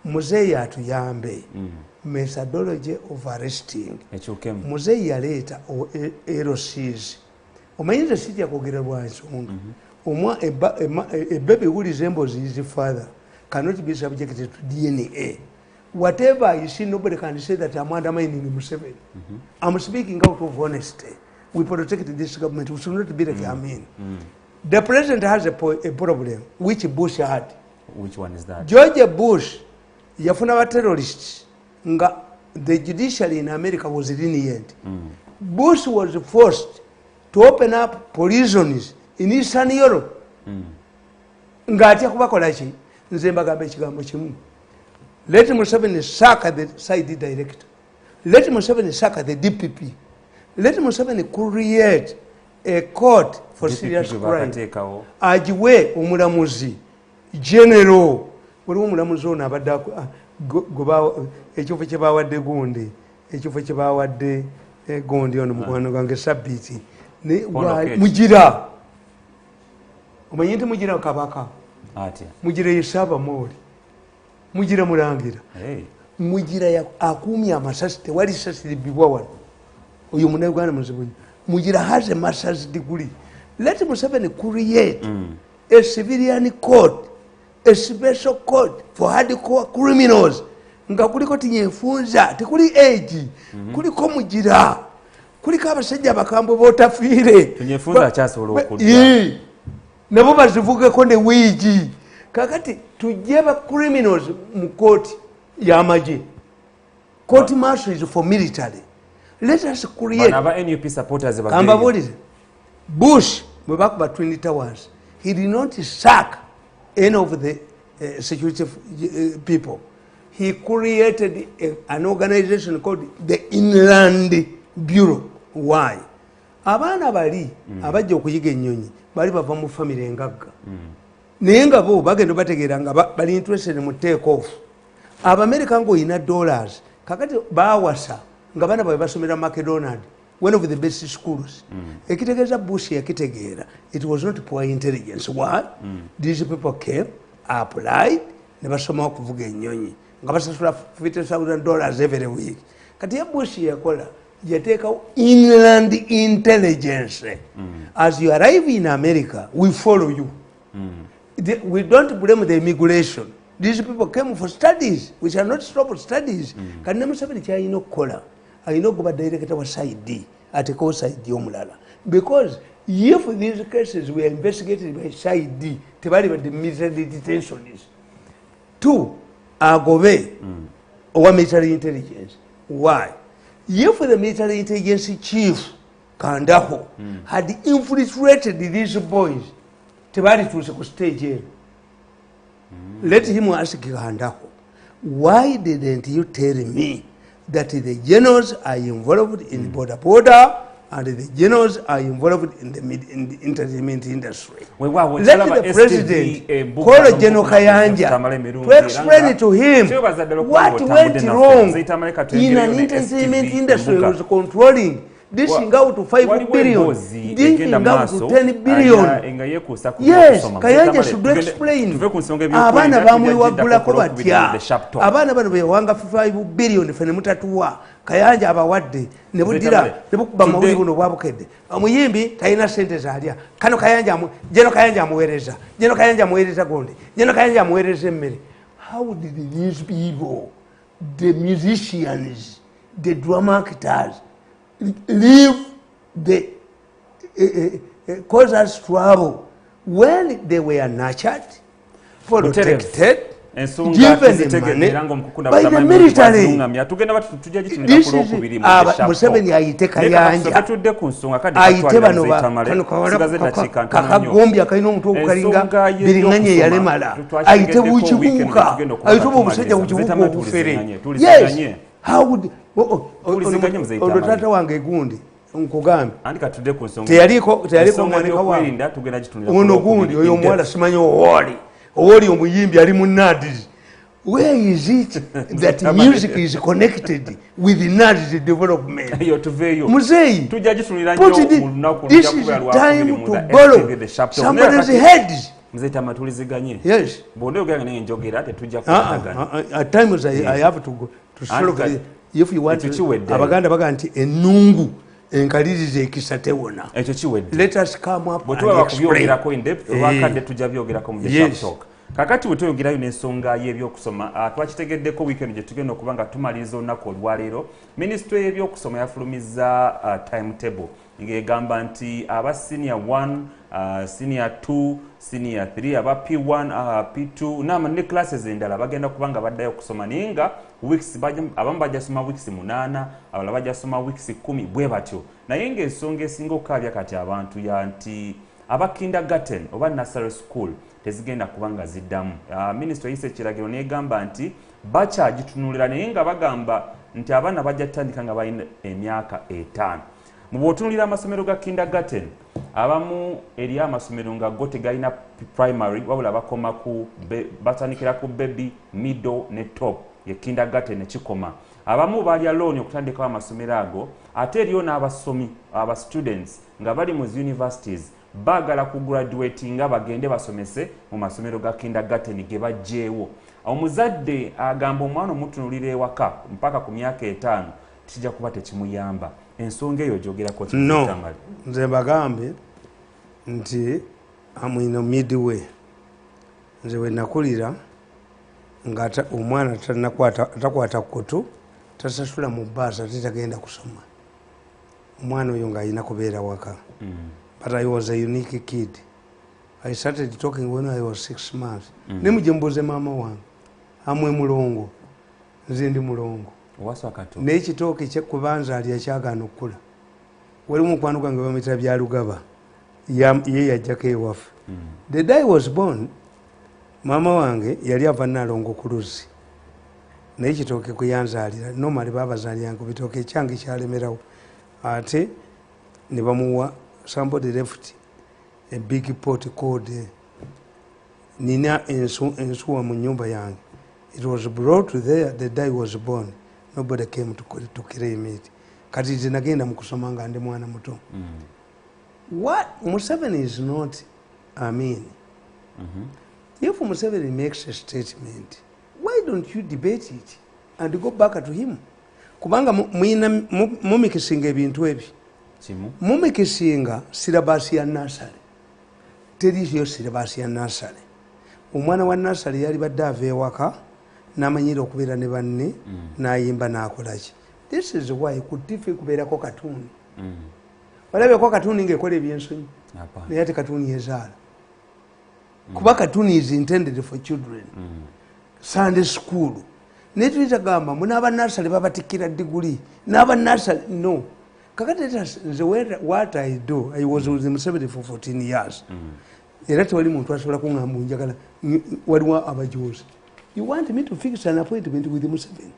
Muzeyi atuyambe methodology of arresting. Muzeyi yaleeta LCs. Omanyiriza sijja kwogera lwa nsonga. A baby who resembles his father cannot be subjected to DNA. Whatever you see, nobody can say that I'm undermining Museveni. I'm speaking out of honesty. We protect this government. We should not be like Amin. The president has a problem, which Bush had. Which one is that? George Bush, yafuna wa terrorists. The judiciary in America was lenient. Bush was forced to open up prisons in Eastern Europe. Ngati akubakola ki nze mbagamba ekigambo kimu. Let Museveni sack the side director. Let Museveni sack the DPP. Let Museveni create a court for serious crime. Ajiwe omulamuzi general waliwo omulamuzi ono abadde ekifo kye bawadde gundi ekifo kye bawadde gundi ono mukwano gwange sabbiiti mugira omanyi nti mugira kabaka mugira yesaba mooli mugira mulangira mugira akuumye amasasi tewali sasi libbibwa wano oyo munauganda muzibu mugira has a master's degree. Let Museveni create a civilian court, a special court for hardcore criminals. Nga kuliko tinyefunza tekuli age kuliko mugira kuliko abasajja bakambwe botafiire tinyefunza kyasobola okudda nabo bazivugeko ne wiigi kakati tujje ba criminals mu court y'amagye. Court martial is for military. Let us create NUP supporters Kambabulire Bush bwe bakuba Twin Towers, he did not sack any of the security people. He created an organization called the Inland Bureau. Why? Abaana bali abajja okuyiga ennyonyi bali bava mu family engagga naye nga bo bagenda bategeera nga bali interested mu take off. Abamerica ng'olina dollars kakati baawasa nga baana bwe basomera McDonald, one of the best schools. Ekitegeeza Bush yakitegeera, it was not poor intelligence. Why? These people came, applied, ne basoma okuvuga ennyonyi nga basasula $50,000 every week. Kati ya Bush yakola yateekawo inland intelligence. As you arrive in America, we follow you. We don't blame the immigration. These people came for studies. We shall not stop studies. Kati ne Museveni kyalina okukola alina okuba director wa side ateekawo side omulala, because if these cases were investigated by side tebali badde military detentions. Two, agobe owa military intelligence. Why? If the military intelligence chief Kandaho had infiltrated these boys tebali tuuse ku stage eno. Let him ask Kandaho, why didn't you tell me that the generals are involved in border and the generals are involved in the entertainment industry? Let the president call General Kayanja to explain to him what went wrong in an entertainment industry was controlling. Dishing out to 5 billion, dishing out to 10 billion. Yes, Kayanja should explain. Abana bamwe wagulako batya. Abana bano bewanga 5 billion fene mutatuwa. Kayanja abawadde ne budira ne bukuba mawuli buno bwabukedde. Omuyimbi talina sente zalya. Kano Jeno Kayanja amuweereza. Jeno Kayanja amuweereza gonde. Jeno Kayanja amuweereza emmere. How did these people, the musicians, the drama actors, leave the cause us trouble when they were nurtured, protected, given money by the military? This is Museveni ayite Kayanja ayite bano kakagombi akalina omutwe ogukalinga biringanye yalemala ayite bukibuuka ayite obusajja bukibuuka obufere. Yes, how would ono taata wange gundi nkugambe teyaliko mwanika wange ono gundi oyo omuwala simanyi owoli omuyimbi ali mu Nadi's. Where is it that music is connected with Nadi's development? Muzeyi, this is time to borrow somebody's head. Yes. At times I have to go to solve. If you want abaganda baga nti enungu enkalirize ekisa tewona. Ekyo kiwedde. Let us come up and explain. Bwetubakubyogerako in depth obakadde tujja byogerako mu the shop talk. kakati bwe tuyogerayo n'ensonga y'ebyokusoma twakitegeddeko weekend gye tugenda okuba nga tumaliriza olunaku olwaleero minisitule y'ebyokusoma yafulumizza timetable ng'egamba nti aba senior 1 senior 2 senior 3 aba P1 P2 ne classes endala bagenda kuba nga baddayo okusoma naye nga weeks abamu bajja soma weeks 8 abalala bajja soma weeks 10 bwe batyo naye ng'ensonga esinga okukaabya kati abantu ya nti aba kindergarten oba nursery school tezigenda kuba nga ziddamu. Minisitule yise ekiragiro n'egamba nti bakyagitunulira naye nga bagamba nti abaana bajja tutandika nga balina emyaka 5. Mu bw'otunulira amasomero ga kindergarten abamu eri amasomero nga go tegalina primary wabula bakoma batandikira ku baby middle ne top ye kindergarten ekikoma abamu balya looni okutandikawo amasomero ago ate eriyo n'abasomi aba students nga bali mu universities bagala ku graduate nga bagende basomese mu masomero ga kindergarten ge bajjeewo. Omuzadde agamba omwana omutunulira ewaka mpaka ku myaka 5 kijja kuba tekimuyamba. Ensonga eyo gyogerako Tamale. Nze bagambe nti amwino midway nze we nakulira nga omwana takwata kutu tasasula mu bbaasa tetagenda kusoma omwana oyo ng'alina kubeera waka. But I was a unique kid. I started talking when I was 6 months. Nemujemboze mama wange amwe mulongo nze ndi mulongo n'ekitooke kyekubanza ali akyagaana okukula walimu mukwano gwange bamuyitira byalugaba ye yajjako ewaffe. The day I was born mama wange yali ava Nalongo ku Luzzi naye ekitooke kuyanzaalira normally babazaaliranga ku bitooke ekyange kyalemerawo ate ne bamuwa somebody left a big pot called nina ensuwa mu nyumba yange. It was brought there the day I was born. Nobody came to claim it. Kati nze nagenda mu kusoma nga ndi mwana muto. What Museveni is not if Museveni makes a statement, why don't you debate it and go back to him? Kubanga mumikisinga ebintu ebi mumikisinga silabasi ya nasale teriyo silabasi ya nasale. Omwana wa nasale yali badde ava ewaka n'amanyira okubeera ne banne n'ayimba n'akolaki. This is why kutife kubeerako katuni olabeko katuni ng'ekola ebyensonyi naye ate katuni yezaala kuba katuni is intended for children. Sunday school naye tulitagamba munaaba nasale babatikira diguli n'aba nasale no. Kakati what I do, I was with Museveni for 14 years. Era tewali muntu asobola kuŋŋamba njagala waliwo abajozi. You want me to fix an appointment with Museveni?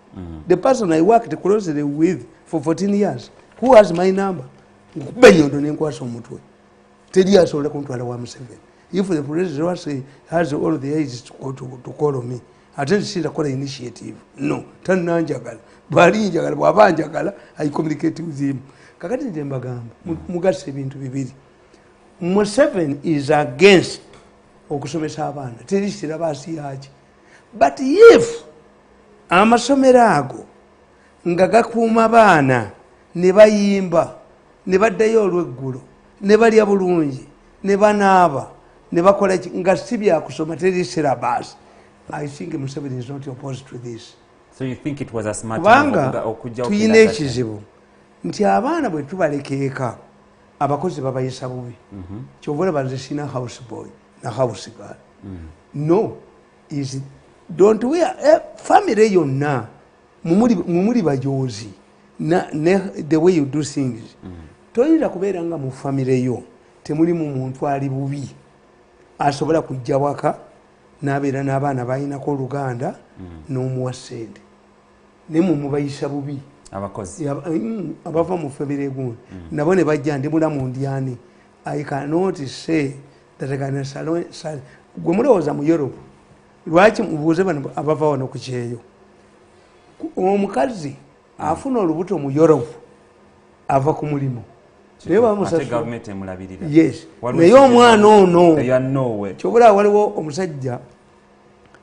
The person I worked closely with for 14 years, who has my number? Benyondo nenkwasa omutwe. Teri asobola kuntwala wa Museveni. If the president has all the age to call me, ate sitakola initiative. No, tannanjagala. Bwali njagala bw'aba njagala, I communicate with him. Kakati nze mbagamba mugasa ebintu bibiri. Museveni is against okusomesa abaana teri sirabasi yaki. But if amasomero ago nga gakuuma abaana ne bayimba ne baddayo olweggulo ne balya bulungi ne banaaba ne bakola nga si byakusoma teri sirabasi, I think Museveni is not opposed to this. So you think it was a smart move tuyina ekizibu nti abaana bwe tubalekeeka abakozi babayisa bubi kyovola banze sina house boy na house girl. No, is don't we family yonna mumuli bajozi the way you do things. Toyinza kubeera nga mu family yo temulimu muntu ali bubi asobola kujja waka n'abeera n'abaana balinako oluganda n'omuwa ssente ne mumubayisa bubi abakozi abava mu family gundi nabo ne bajja ndi mulamu ndiani. I cannot say that I can salon gwe mulowooza mu Europe lwaki mubuuze bano abava wano ku kyeyo omukazi afuna olubuto mu Europe ava ku mulimu yes naye omwana ono kyobula waliwo omusajja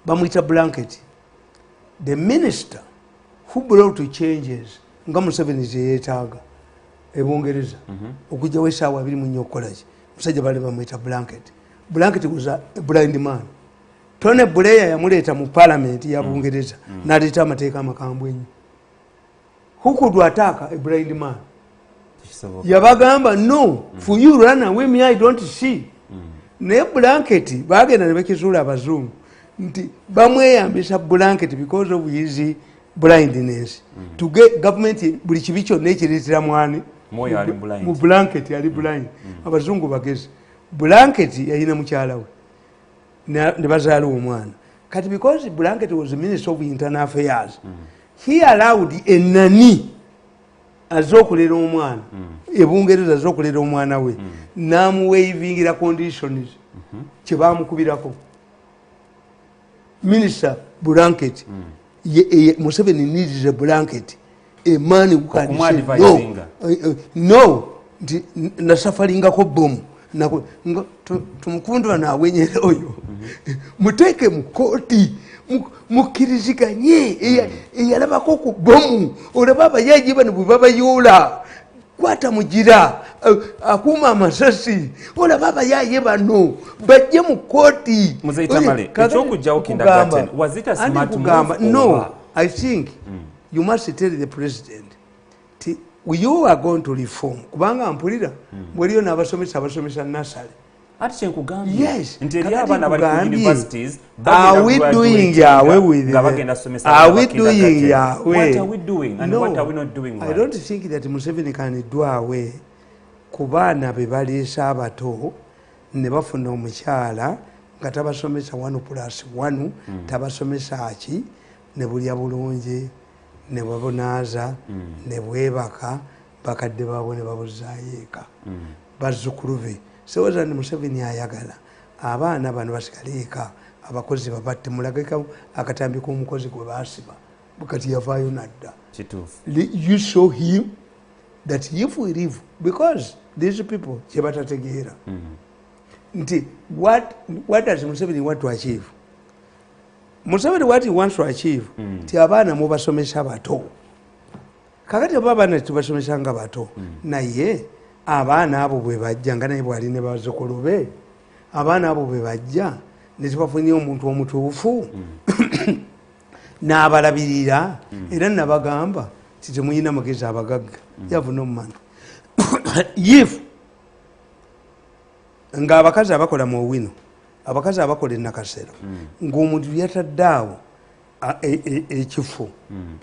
bamuyita blanket the minister who brought changes nga Museveni zeyeetaaga ebungereza okujjawo essaawa 24 okukolaki musajja bali bamuyita blanket was a blind man Tony Blair yamuleta mu parliament ya Bungereza n'aleeta amateeka amakambwe ennyo. Who could attack a blind man? Yabagamba no, for you run away me I don't see. Ne blanket bagenda ne bekizuula abazungu nti bamweyambisa blanket because of his blindness. To get government buli kibi kyonna ekireetera mwani mu blanket ali blind. Abazungu bagezi blanket yalina mukyala we ne bazaala omwana kati because blanket was the minister of internal affairs he allowed enani azokulera omwana ebungereza azokulera omwana we namuwaivingira conditions kyebamukubirako minister blanket Museveni needs a blanket a man who can say no nasafaringako bomu tumukundwa nawenyera oyo muteeke mu kooti mukkiriziganye eyalabako ku bomu olaba abayaji bano bwe babayoola kwata mugira akuuma amasasi olaba abayaye bano bajje mu kooti no I think you must tell the president you are going to reform kubanga mpulira bweliyo n'abasomesa nasale yes are we doing yawe with are we doing yawe I don't think that Museveni can do away ku baana be baleesa abato ne bafuna omukyala nga tabasomesa 1+1 tabasomesa aki ne bulya bulungi ne babonaaza ne bwebaka bakadde baabo ne babuzaayo eka bazzukulu be sewoza ndi Museveni ayagala abaana bano basigale eka abakozi babatte mulageka akatambi k'omukozi gwe baasiba bukati yavaayo nadda you show him that if we live because these people kyebatategeera nti what does Museveni want to achieve Museveni what he wants to achieve ti abaana mubasomesa bato kakati abo abaana tubasomesa nga bato naye abaana abo bwe bajja nga naye bwali ne bazzukulu be abaana abo bwe bajja ne tubafunira omuntu omutuufu n'abalabirira era nabagamba ti temuyina magezi abagagga yavuna omumano if ng'abakazi abakola mu owino abakazi abakola enakasero ng'omuntu yataddaawo ekifo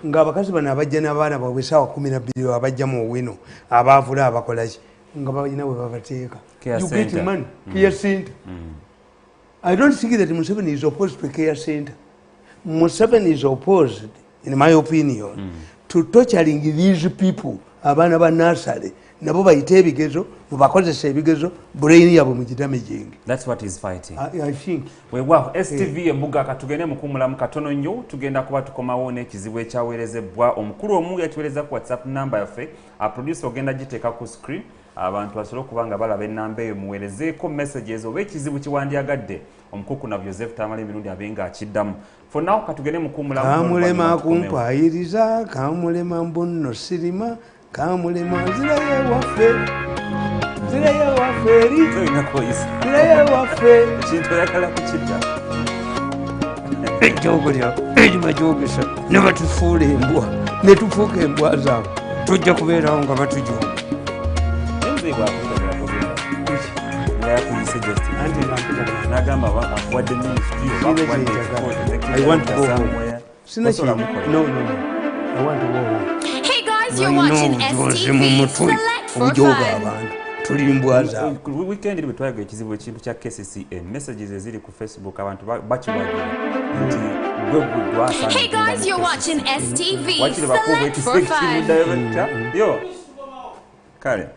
ng'abakazi bano abajja n'abaana baabwe essaawa 12 abajja mu owino abaavula abakolaki nga balina we babateeka you get money care center I don't think that Museveni is opposed to a care center. Museveni is opposed in my opinion to torturing these people abaana ba nursery nabo bayite ebigezo mubakozesa ebigezo brain yabo mugidamaging. That's what he's fighting. I think wewa STV Embuga katugende mukumulamu katono nnyo tugenda kuba tukomawo n'ekizibu ekyaweerezebwa omukulu omu yatuweereza ku WhatsApp number yaffe producer ogenda giteeka ku screen abantu basobola okuba nga balaba ennamba eyo muweerezeeko messages oba ekizibu kiwandyagadde omukuku na Joseph Tamale Mirundi abenga akiddamu for now katugende mukumulamu kamulema kumpayiriza kamulema mbunno sirima kamulema nzirayo waffe ekintu oyagala kukidda ejjogolya ejimajogesa ne batufuula embwa ne tufuuka embwa zaabwe tujja kubeerawo nga batujoga I want to go home. No. I want to go home. Hey guys, you're watching STV. Select for fun. Tulimbwaza. Weekend we twaga ekizibu ekintu kya KCCA messages eziri ku Facebook abantu bakiwagira nti gwe. Hey guys, you're watching STV. Select for fun. Yo. Kale.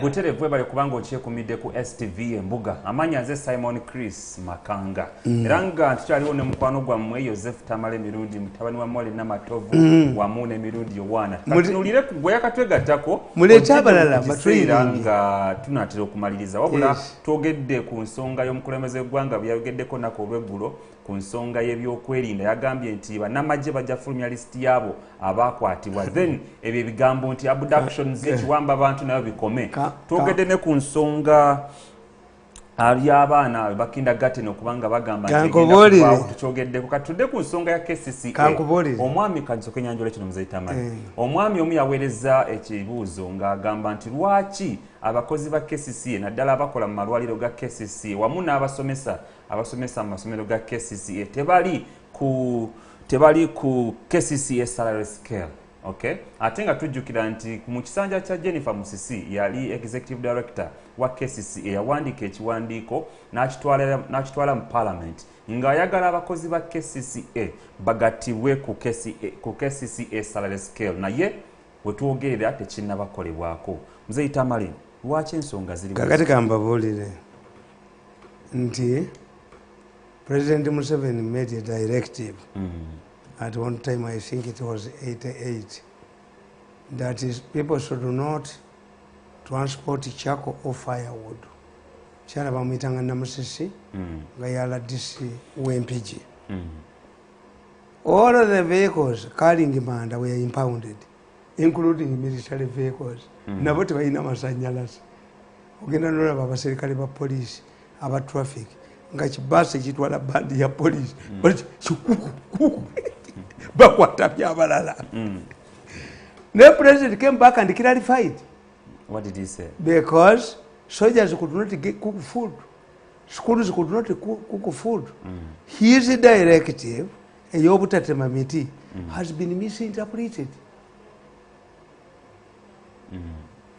buterevu bali kubanga okyekumidde ku STV Embuga amanya nze Simon Chris Makanga era nga tukyaliwo ne mukwano gwammwe Joseph Tamale Mirundi mutabani wa Mwale Namatovu wamu ne Mirundi Yowana katunulire gwe yakatwegattako muleta abalala nga tunatera okumaliriza wabula twogedde ku nsonga y'omukulembeze gw'eggwanga byayogeddeko nako olw'eggulo ku nsonga y'ebyokwerinda yagambye nti bannamagye bajja fulumya lisiti yaabo abaakwatibwa then ebyo ebigambo nti abductions ekiwamba abantu nayo bikome twogedde ne ku nsonga y'abaana bakindergarten okubanga bagamba tukyogeddeko katudde ku nsonga ya KCCA omwami kansoke nyanjola kino muzayitamani omwami omu yaweereza ekibuuzo ng'agamba nti lwaki abakozi ba KCCA naddala abakola mu malwaliro ga KCCA wamu n'abasomesa mu masomero ga KCCA tebali ku KCCA salary scale. Okay? Ate nga tujjukira nti mu kisanja kya Jennifer Musisi yali executive director wa KCCA yawandiika ekiwandiiko n'akitwala mu parliament ng'ayagala abakozi ba KCCA bagatibwe ku KCCA salary scale naye we twogerera tekinnabakolebwako. Muzeeyi Tamale, lwaki ensonga ziri kakati kambabuulire nti President Museveni made a directive at one time, I think it was 88, that is people should not transport charcoal or firewood. Chala bamuitanga namusisi ngayala DC UMPG. All of the vehicles carrying manda were impounded, including military vehicles. Nabo tebalina masanyalaze. Ogenda n'olaba abaserikale ba police, aba traffic, nga kibasi kitwala bandi ya police. Bakwata byabalala. The president came back and clarified. What did he say? Because soldiers could not cook food. Schools could not cook food. His directive, Eyobutatema Miti, has been misinterpreted.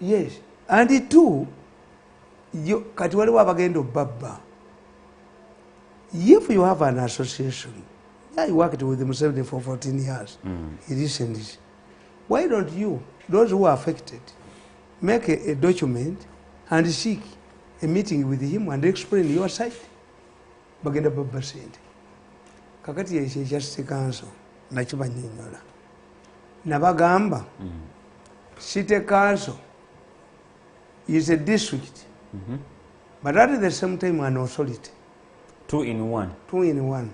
Yes. And it too, katiwali wabagendo baba. If you have an association, I worked with Museveni for 14 years. He listened this. Why don't you, those who are affected, make a document and seek a meeting with him and explain your side? Bagenda Baba said. Kakati ya Justice Council, nachibanyinyola. Nabagamba, City Council is a district, but at the same time an authority. Two in one.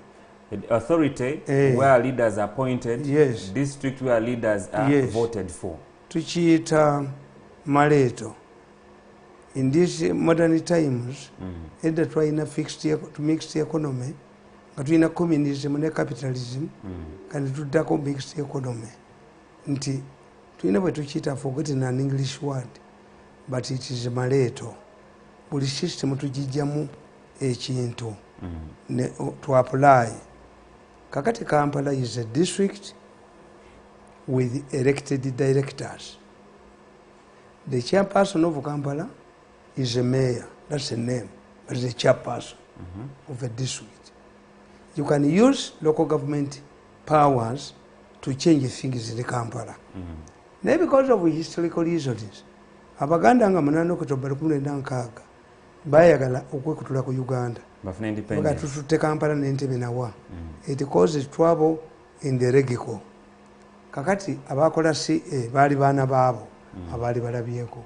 Authority where leaders are appointed, yes. District where leaders are voted for. Tuchiita Maleto. In these modern times, either trying to mix the economy, but in a communism and capitalism, and to tackle mixed economy. Nti, to never to cheat, I've forgotten an English word, but it is Maleto. Buli system to jijamu echinto to apply. Kakati Kampala is a district with elected directors. The chairperson of Kampala is a mayor, that's a name, but it's a chairperson of a district. You can use local government powers to change things in the Kampala. Now because of historical reasons, Abaganda nga munano kutobali kumule nankaga, bayagala okwekutula ku Uganda. Bafuna tutute Kampala n'entebe nawa. It causes trouble in the Regiko. Kakati abakola CA bali baana baabo abali balabyeko.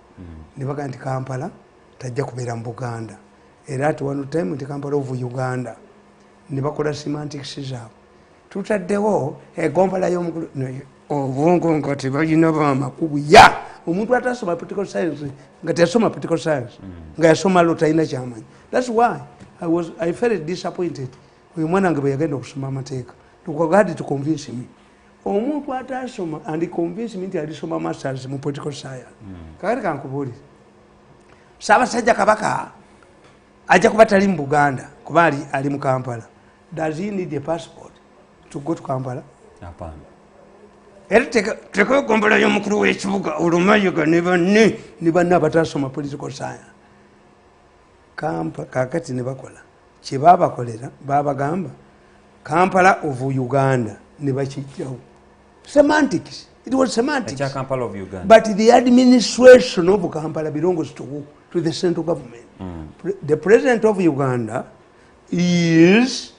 Ne baga nti Kampala tajja kubeera mu Buganda. Era at one time nti Kampala of Uganda. Ne bakola semantics zaabwe. Tutaddewo egombala y'omukulu obwongo nga tebalina bamakubu ya omuntu atasoma political science nga teyasoma political science nga yasoma lo talina kyamanyi. That's why I felt disappointed. Uyu mwana nga bwe yagenda okusoma amateeka. Tukagadi to convince me. Omuntu atasoma and convince me nti alisoma masters mu political science. Kakati kankubuulire. Ssaabasajja Kabaka ajja kuba tali mu Buganda kuba ali mu Kampala. Does he need a passport to go to Kampala? Hapana. Era teka gombala y'omukulu w'ekibuga olumayiga ne banne abatasoma political science. Kakati ne bakola kye baabakolera baabagamba Kampala of Uganda ne bakijjawo. Semantics It was semantics. Kampala of Uganda. But the administration of Kampala belongs to who? To the central government. The president of Uganda is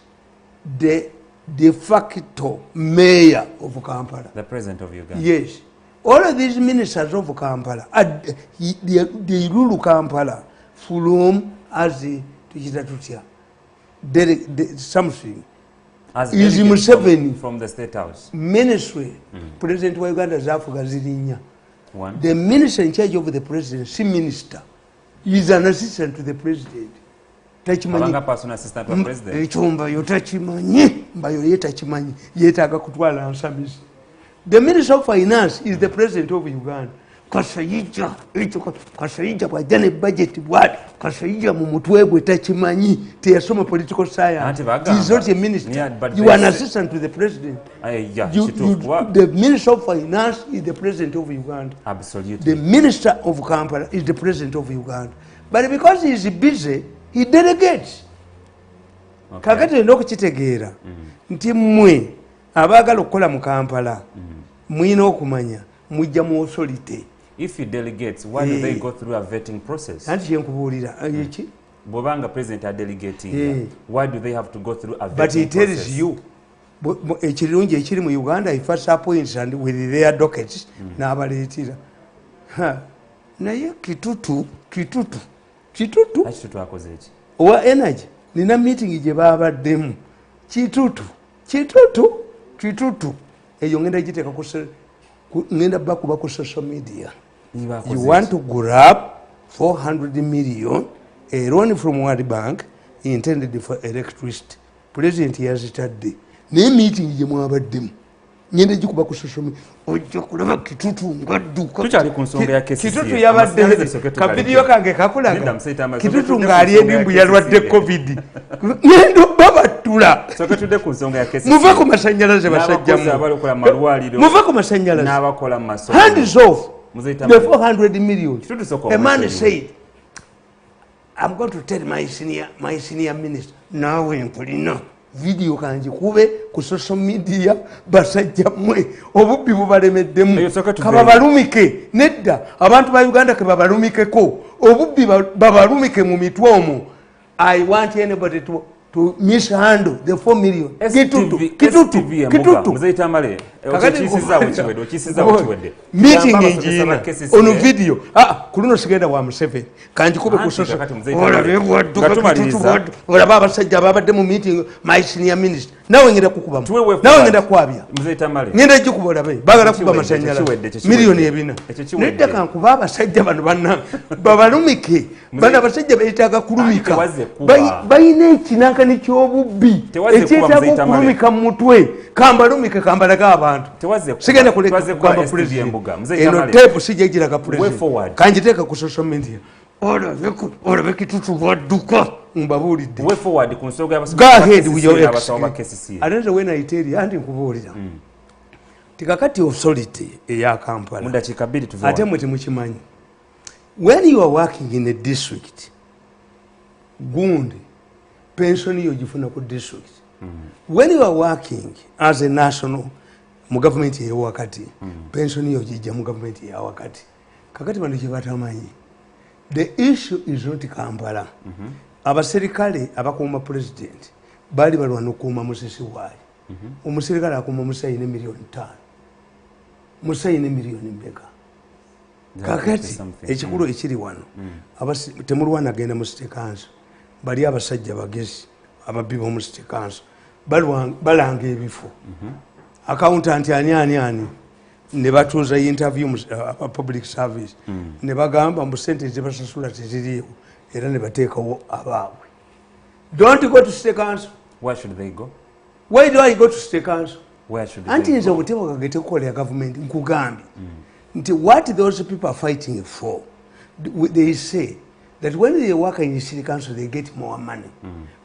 the de facto mayor of Kampala. The president of Uganda. Yes. All of these ministers of Kampala, they rule Kampala from as something. As is Museveni from the State House. Ministry. President of Uganda is Africa Zirinya. One. The minister in charge of the presidency minister is an assistant to the president. Abanga personal assistant to the president. Echombayo tachimanyi, mbayo yetachimanyi, yetaga kutwala ansamizi. The minister of finance is the president of Uganda. Kasayija, kasayija kwa jane budget bwadi, kasayija mumutwebwe tachimanyi, teyasoma political science. He's not a minister. Yeah, you are an assistant to the president. The minister of finance is the president of Uganda. Absolutely. The minister of Kampala is the president of Uganda. But because he is busy, he delegates. Kakati ndoko chitegera. Nti mwe abagala okukola mu Kampala. Mwina okumanya mujja mu authority. If he delegates, why do they go through a vetting process? Anti yenkubuulira eki. Bobanga president are delegating. Why do they have to go through a vetting process? But he tells process? you ekirungi ekiri mu Uganda, he first appoints and with their dockets n'abaleetera. Naye kitutu akoze eki owa energy nina meeting gye baabaddemu kitutu eyo ngenda giteeka ngenda bakuba ku social media. You want to grab 400 million a loan from World Bank intended for electricity. President yazitadde naye meeting gye mwabaddemu ngenda gikuba ku social media. Ojja kulaba kitutu ngadduka. Tukyali ku nsonga ya kesi. Kitutu yabadde kavidiyo kange kakulaga. Kitutu ng'ali endimbu yalwadde COVID. Ngendo babatula. Soka tudde ku nsonga ya kesi. Muve ku masannyalaze basajjamu. Abakola malwaliro. Muve ku masannyalaze. N'abakola masomo. Hands off. The 400 million. A man said, I'm going to tell my senior minister, now in Polino. Video kanji kube ku social media basajja mwe obubbi bubalemeddemu kababalumike nedda abantu ba Uganda ke babalumikeko obubbi babalumike mu mitwe omwo. I want anybody to mishandle the 4 million. Kitutu mzee Tamale okisiza uchiwede meeting ingina on video kuno sigenda wa Museveni kanji kube ku social ora baba sajja babadde mu meeting my senior minister nawe ngenda kukuba nawe ngenda kwabya mzee Tamale ngenda jikubola be bagala kuba masanyala milioni ebina nedda kankuba abasajja bano banna babalumike bana basajja beetaga kulumika bayina ekinanka n'ekyobubbi ekyetaaga okulumika mu mutwe kambalumike kambalaga abantu sigenda kuleka kugamba president eno tepu sijja giraga president kanjiteeka ku social media olabye kitutu bwadduka mbabuulidde go ahead with your ate when I tell you anti nkubuulira tikakati authority eya Kampala ate mwe temukimanyi when you are working in a district gundi pension yo gifuna ku district when you are working as a national mu government ya wakati pension yo gijja mu government ya wakati kakati bano kibatamanyi. The issue is not Kampala. Abaserikale abakuuma president bali balwana okuuma musisi waayi. Omuserikale akuuma musayine milioni 5. Musayine milioni mbega. Kakati ekikulu ekiri wano temulwana agenda mu state council bali abasajja bagezi ababbi b'omu state council balanga ebifo accountant ani ne batuuza interview public service ne bagamba mu sente ze basasula teziriiwo era ne bateekawo abaabwe. Don't go to state council. Where should they go? Why do I go to state council? Where should they anti nze go? obutebo kagete kukolera government nkugambye nti what those people are fighting for, they say that when they work in the city council they get more money.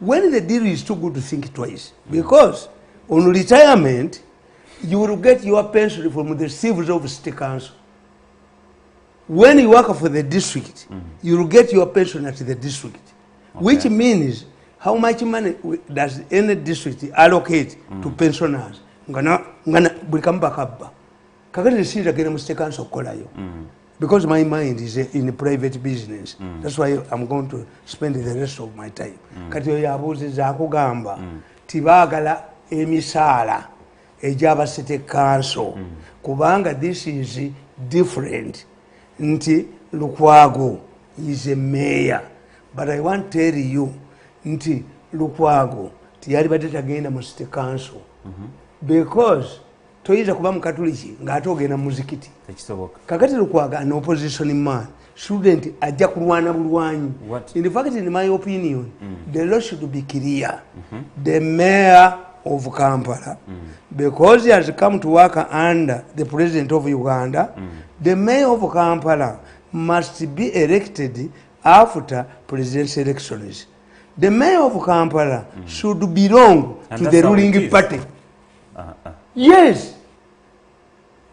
When the deal is too good to think twice, because on retirement you will get your pension from the civils of state council. When you work for the district, you will get your pension at the district, which means how much money does any district allocate to pensioners? kakati nesindagenda mu state council okukolayo because my mind is in private business. That's why I'm going to spend the rest of my time. Kati oyo abuuziza akugamba tibaagala emisaala egy'aba city council kubanga this is different. Nti Lukwago is a mayor, but I want to tell you nti Lukwago tiyali badde tagenda mu city council because toyinza kuba mukatuliki ng'ate ogenda mu muzikiti. Kakati Lukwago an opposition man shouldn't ajja kulwana bulwanyi. In fact, in my opinion, the law should be clear. The mayor of Kampala, because he has come to work under the president of Uganda, the mayor of Kampala must be elected after presidential elections. The mayor of Kampala should belong to the ruling party. Yes.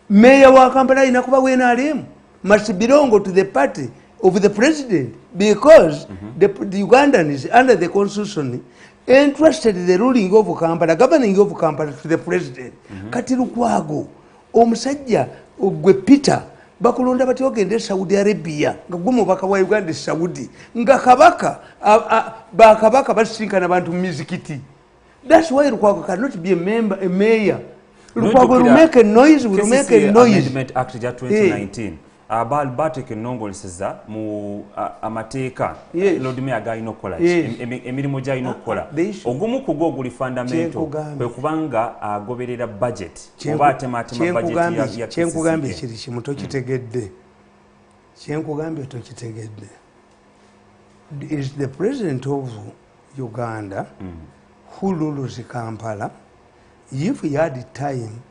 Mayor wa Kampala inakuba WNRM must belong to the party of the president because the Ugandans under the constitution entrusted the ruling of Kampala, governing of Kampala to the president. Kati Lukwago omusajja ogwe Peter bakulonda bati ogende Saudi Arabia nga gumu baka wa Uganda Saudi nga kabaka bakabaka basinkana bantu mizikiti. That's why Lukwago cannot be a member, a mayor. Lukwago will make a noise, will make a noise. Amendment Act ya 2019. Balbatek nongoleseza mu amateeka Lord Mayor galina okukola emirimu gy'alina okukola ogumu ku gwo guli fundamental kwe kubanga agoberera budget oba atematema budget ya kyenkugambye kiri kimu tokitegedde is the president of Uganda who rules Kampala. If he had time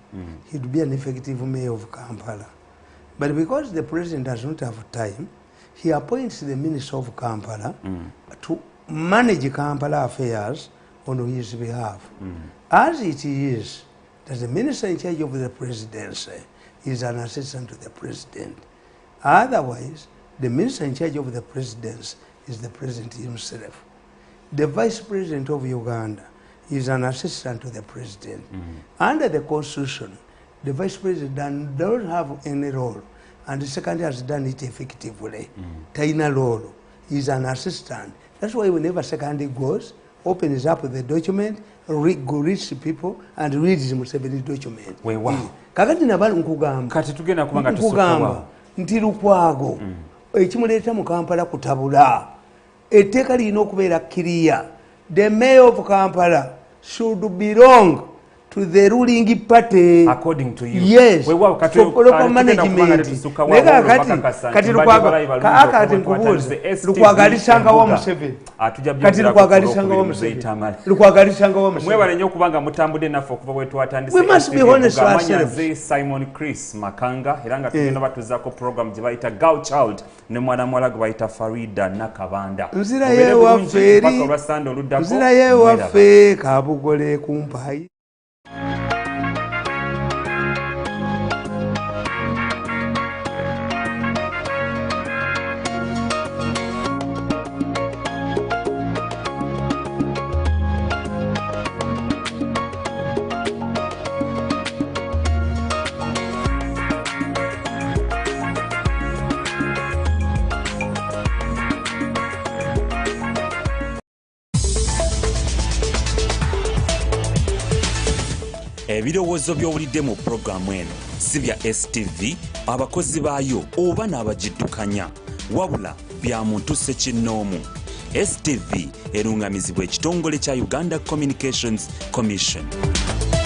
he'd be an effective mayor of Kampala. But because the president does not have time, he appoints the minister of Kampala to manage Kampala affairs on his behalf. As it is, that the minister in charge of the presidency is an assistant to the president. Otherwise, the minister in charge of the presidency is the president himself. The vice president of Uganda is an assistant to the president. Under the constitution, the vice president don't have any role, and the second has done it effectively. Taina role is an assistant. That's why whenever second goes, opens up the document, reads people, and reads Museveni's document. Kakati nabali nkugamba. Kati tugenda kubanga tusukwa. Nti Lukwago ekimuleeta mu Kampala kutabula. Etteeka lirina okubeera clear. The mayor of Kampala should belong to the ruling party. According to you. Yes. For local management. Kati Lukwago alisanga wa Museveni. Kati Lukwago alisanga wa Museveni. Lukwago alisanga wa Museveni. Mwebale nnyo kubanga mutambudde naffe okuva bwe twatandise. We must be honest to ourselves. Simon Chris Makanga era nga tugenda batuzaako program gye bayita Girl Child ne mwana mwala gwe bayita Farida Nakabanda. Nzira yewaffe Kabugole kumpayi. Ebirowoozo by'owulidde mu programu eno si bya STV abakozi baayo oba n'abagiddukanya wabula bya muntu ssekinnoomu. STV erungamizibwa ekitongole kya Uganda Communications Commission.